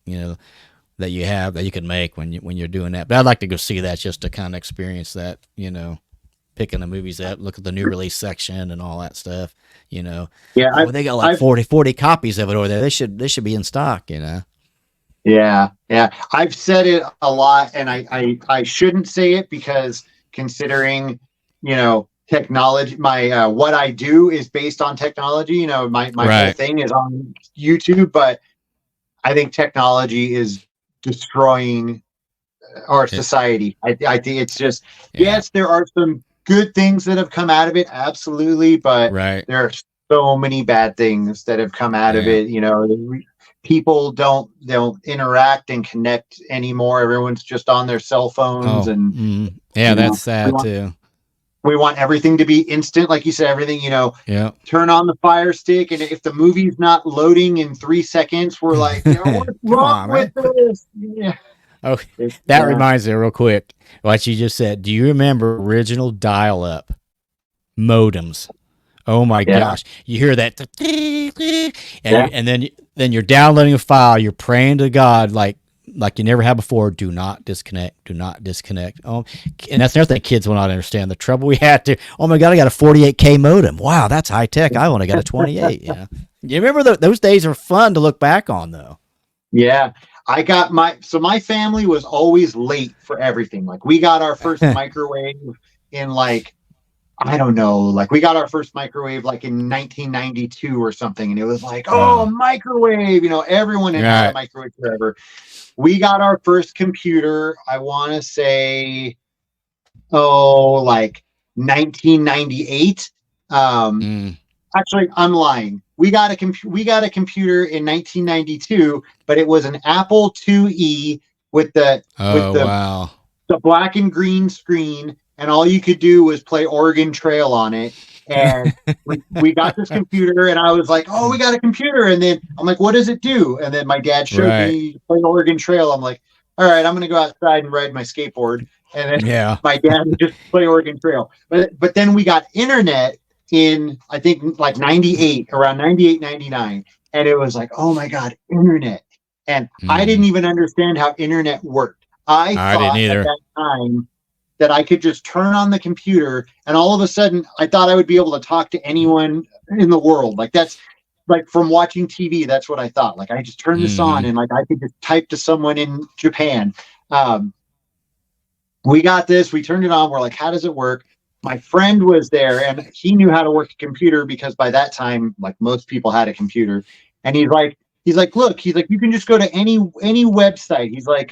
Speaker 1: that you have that you can make when you're doing that. But I'd like to go see that just to kind of experience that, picking the movies up, look at the new release section and all that stuff.
Speaker 2: Yeah,
Speaker 1: Oh, they got like
Speaker 2: I've
Speaker 1: 40 copies of it over there. They should be in stock.
Speaker 2: yeah. I've said it a lot, and I shouldn't say it because considering, technology, my what I do is based on technology. My whole
Speaker 1: Right.
Speaker 2: thing is on YouTube, but I think technology is destroying our
Speaker 1: It,
Speaker 2: society. I think it's just,
Speaker 1: yeah.
Speaker 2: yes, there are some good things that have come out of it, absolutely, but
Speaker 1: Right.
Speaker 2: there are so many bad things that have come out of
Speaker 1: Yeah.
Speaker 2: it. People don't interact and connect anymore. Everyone's just on their cell phones,
Speaker 1: Oh,
Speaker 2: and
Speaker 1: yeah,
Speaker 2: you know
Speaker 1: that's
Speaker 2: we
Speaker 1: sad
Speaker 2: want
Speaker 1: too.
Speaker 2: we want everything to be instant, like you said. Everything,
Speaker 1: Yeah.
Speaker 2: turn on the Fire Stick, and if the movie's not loading in 3 seconds, we're like, what's
Speaker 1: Come
Speaker 2: wrong
Speaker 1: on,
Speaker 2: with
Speaker 1: man.
Speaker 2: this? Yeah,
Speaker 1: Oh, that
Speaker 2: yeah,
Speaker 1: reminds me real quick. What you just said. Do you remember original dial-up modems? Oh my
Speaker 2: yeah,
Speaker 1: gosh! You hear that,
Speaker 2: yeah.
Speaker 1: and then you're downloading a file. You're praying to God like you never have before. Do not disconnect. Do not disconnect. Oh, and that's another thing kids will not understand. The trouble we had to. Oh my God! I got a 48K modem. Wow, that's high tech. I only got a 28. You remember those days are fun to look back on though.
Speaker 2: Yeah. My family was always late for everything. Like, we got our first microwave in, like, I don't know, like, we got our first microwave like in 1992 or something. And it was like, oh,
Speaker 1: Oh,
Speaker 2: microwave, everyone had had a
Speaker 1: right.
Speaker 2: microwave forever. We got our first computer, I want to say, like 1998. Um,
Speaker 1: Mm.
Speaker 2: Actually, I'm lying. We got a computer in 1992, but it was an Apple IIe with the with
Speaker 1: Oh
Speaker 2: the
Speaker 1: wow.
Speaker 2: the black and green screen, and all you could do was play Oregon Trail on it. And we got this computer, and I was like, "Oh, we got a computer!" And then I'm like, "What does it do?" And then my dad showed
Speaker 1: Right.
Speaker 2: me play Oregon Trail. I'm like, "All right, I'm gonna go outside and ride my skateboard." And then
Speaker 1: Yeah.
Speaker 2: my dad would just play Oregon Trail. But then we got internet in, I think, like 98, around 98, 99, and it was like, oh my God, internet. And I didn't
Speaker 1: Mm.
Speaker 2: even understand how internet worked. I
Speaker 1: I didn't
Speaker 2: thought at
Speaker 1: either.
Speaker 2: that time that I could just turn on the computer, and all of a sudden I thought I would be able to talk to anyone in the world. Like, that's like, from watching TV, that's what I thought. Like, I just turned this on,
Speaker 1: Hmm.
Speaker 2: and like I could just type to someone in Japan. Um, we got this, we turned it on, we're like, how does it work? My friend was there, and he knew how to work a computer because by that time, like, most people had a computer. And he's like, look, he's like, you can just go to any website. He's like,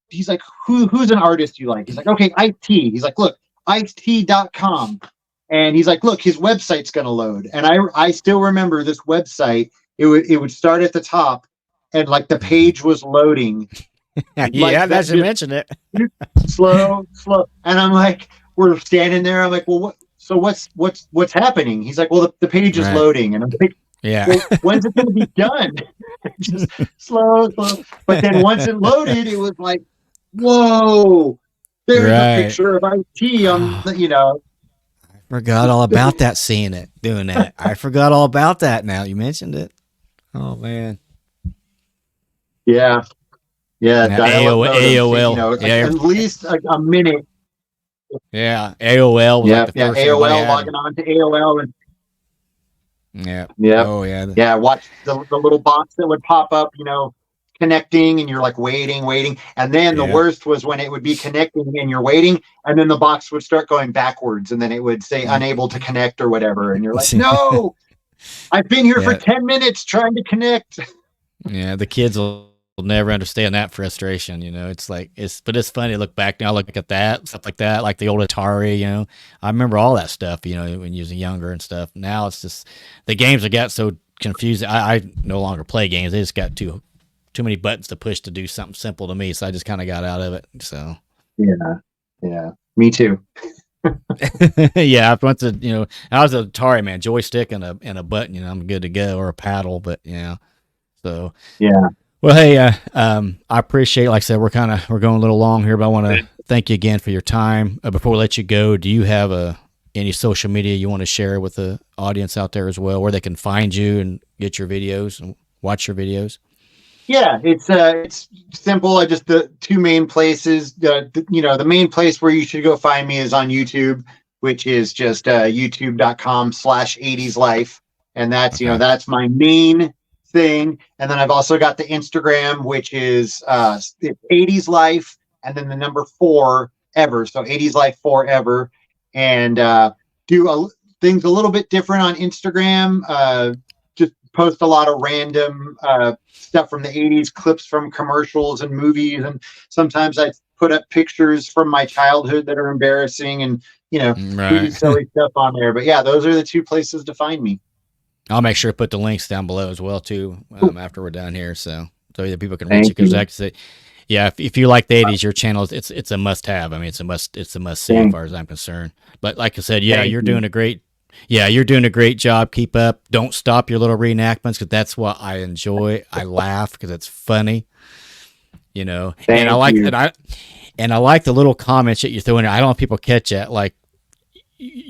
Speaker 2: he's like, who's an artist you like? He's like, okay, IT. He's like, look, IT.com. And he's like, look, his website's gonna load. And I still remember this website. It would start at the top, and like the page was loading, like
Speaker 1: Yeah,
Speaker 2: that,
Speaker 1: that you
Speaker 2: just
Speaker 1: mentioned it.
Speaker 2: slow. And I'm like, we're standing there. I'm like, well, what? so what's happening? He's like, well, the page is
Speaker 1: Right.
Speaker 2: loading. And I'm like,
Speaker 1: Yeah.
Speaker 2: well, when's it going to be done? Just slow, slow. But then once it loaded, it was like, whoa, there's a
Speaker 1: Right.
Speaker 2: picture of IT on
Speaker 1: Oh,
Speaker 2: the, you know,
Speaker 1: forgot all about that. Seeing it, doing that. I forgot all about that. Now you mentioned it. Oh man.
Speaker 2: yeah, yeah,
Speaker 1: Now
Speaker 2: dial-up modem. See, you
Speaker 1: AOL.
Speaker 2: know,
Speaker 1: Yeah.
Speaker 2: at least a minute.
Speaker 1: Yeah. AOL was like
Speaker 2: Yeah,
Speaker 1: the
Speaker 2: yeah.
Speaker 1: first everybody
Speaker 2: AOL,
Speaker 1: had. And
Speaker 2: logging on to AOL, and
Speaker 1: yeah.
Speaker 2: yeah,
Speaker 1: Oh yeah.
Speaker 2: yeah. Watch the little box that would pop up, you know, connecting, and you're like waiting, waiting. And then the
Speaker 1: Yeah.
Speaker 2: worst was when it would be connecting and you're waiting, and then the box would start going backwards, and then it would say unable to connect or whatever. And you're like, no, I've been here for
Speaker 1: Yeah.
Speaker 2: 10 minutes trying to connect.
Speaker 1: Yeah. The kids will never understand that frustration. It's like but it's funny to look back now, look at that stuff like that, like the old Atari. I remember all that stuff. When you was younger and stuff. Now it's just the games have got so confusing. I no longer play games. They just got too many buttons to push to do something simple to me. So I just kind of got out of it. So
Speaker 2: Yeah, yeah. Me too.
Speaker 1: yeah, I was a Atari man, joystick and a button. I'm good to go, or a paddle. But so
Speaker 2: Yeah.
Speaker 1: well, hey, I appreciate. Like I said, we're going a little long here, but I want to thank you again for your time. Before we let you go, do you have any social media you want to share with the audience out there as well, where they can find you and get your videos and watch your videos?
Speaker 2: Yeah, it's simple. I just the two main places. The main place where you should go find me is on YouTube, which is just youtube.com/80s life, and
Speaker 1: Okay.
Speaker 2: that's my main thing. And then I've also got the Instagram, which is 80s life, and then the number four ever. So 80s life forever, and do things a little bit different on Instagram. Just post a lot of random stuff from the 80s, clips from commercials and movies. And sometimes I put up pictures from my childhood that are embarrassing, and, do
Speaker 1: Right.
Speaker 2: silly stuff on there. But yeah, those are the two places to find me.
Speaker 1: I'll make sure to put the links down below as well too,
Speaker 2: Cool.
Speaker 1: after we're done here, so that people can reach you.
Speaker 2: Thank
Speaker 1: Because
Speaker 2: you.
Speaker 1: like I say, yeah, if you like the '80s, your channel it's a must have. I mean, it's a must see as
Speaker 2: Thank,
Speaker 1: far as I'm concerned. But like I said,
Speaker 2: thank you.
Speaker 1: you're doing a great job. Keep up. Don't stop your little reenactments, because that's what I enjoy. I laugh because it's funny, and I
Speaker 2: Thank
Speaker 1: like
Speaker 2: you.
Speaker 1: and I like the little comments that you throw in there. I don't know if people catch that, like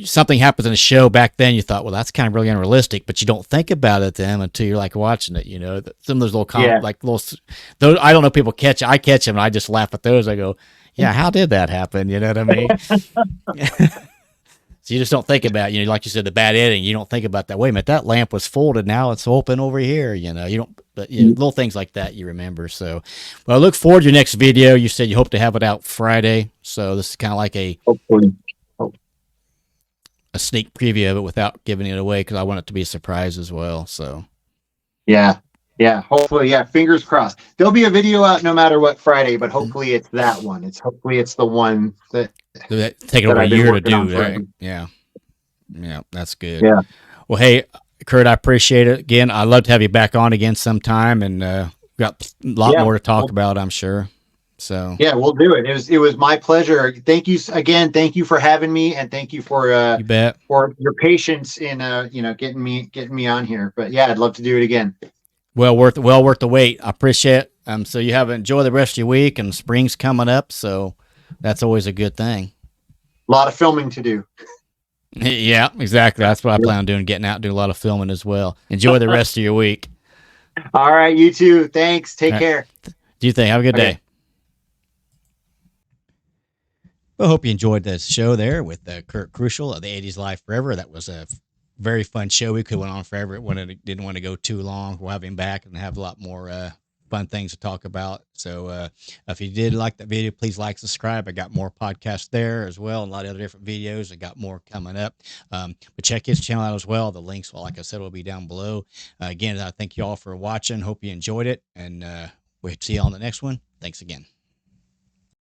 Speaker 1: something happens in a show back then, you thought, well, that's kind of really unrealistic, but you don't think about it then until you're like watching it. Some of those little
Speaker 2: Yeah.
Speaker 1: like little those, I don't know if people catch it. I catch them and I just laugh at those. I go, yeah, how did that happen? You know what I mean? So you just don't think about, like you said, the bad editing. You don't think about that. Wait a minute, that lamp was folded. Now it's open over here. You don't, but little things like that you remember. So, well, I look forward to your next video. You said you hope to have it out Friday. So this is kind of like
Speaker 2: Hopefully.
Speaker 1: a sneak preview of it without giving it away, because I want it to be a surprise as well. So
Speaker 2: Yeah. Yeah. Hopefully. Yeah. Fingers crossed. There'll be a video out no matter what Friday, but hopefully it's that one. Hopefully it's the one
Speaker 1: that take it
Speaker 2: that
Speaker 1: over a
Speaker 2: I've been
Speaker 1: year to
Speaker 2: working on
Speaker 1: do.
Speaker 2: forever.
Speaker 1: Right? Yeah, yeah, that's good.
Speaker 2: Yeah.
Speaker 1: Well, hey, Kurt, I appreciate it again. I'd love to have you back on again sometime, and got a lot
Speaker 2: Yeah.
Speaker 1: more to talk
Speaker 2: Well,
Speaker 1: about, I'm sure. So
Speaker 2: yeah, we'll do it. It was my pleasure. Thank you again. Thank you for having me, and thank you
Speaker 1: you bet.
Speaker 2: for your patience in getting me on here. But yeah, I'd love to do it again.
Speaker 1: Well worth the wait. I appreciate it. So you have enjoy the rest of your week, and spring's coming up, so that's always a good thing.
Speaker 2: A lot of filming to do.
Speaker 1: Yeah, exactly. That's what I
Speaker 2: Yep.
Speaker 1: plan on doing, getting out and doing a lot of filming as well. Enjoy the rest of your week.
Speaker 2: All right, you too. Thanks.
Speaker 1: All
Speaker 2: Take
Speaker 1: right.
Speaker 2: care.
Speaker 1: Do you think? Have a good
Speaker 2: Okay.
Speaker 1: day. I hope you enjoyed the show there with Kurt Crucial of the 80s Life Forever. That was a very fun show. We could have went on forever when it didn't want to go too long. We'll have him back and have a lot more fun things to talk about. So if you did like that video, please like, subscribe. I got more podcasts there as well, and a lot of other different videos. I got more coming up. But check his channel out as well. The links, well, like I said, will be down below. Again, I thank you all for watching. Hope you enjoyed it, and we'll see you on the next one. Thanks again.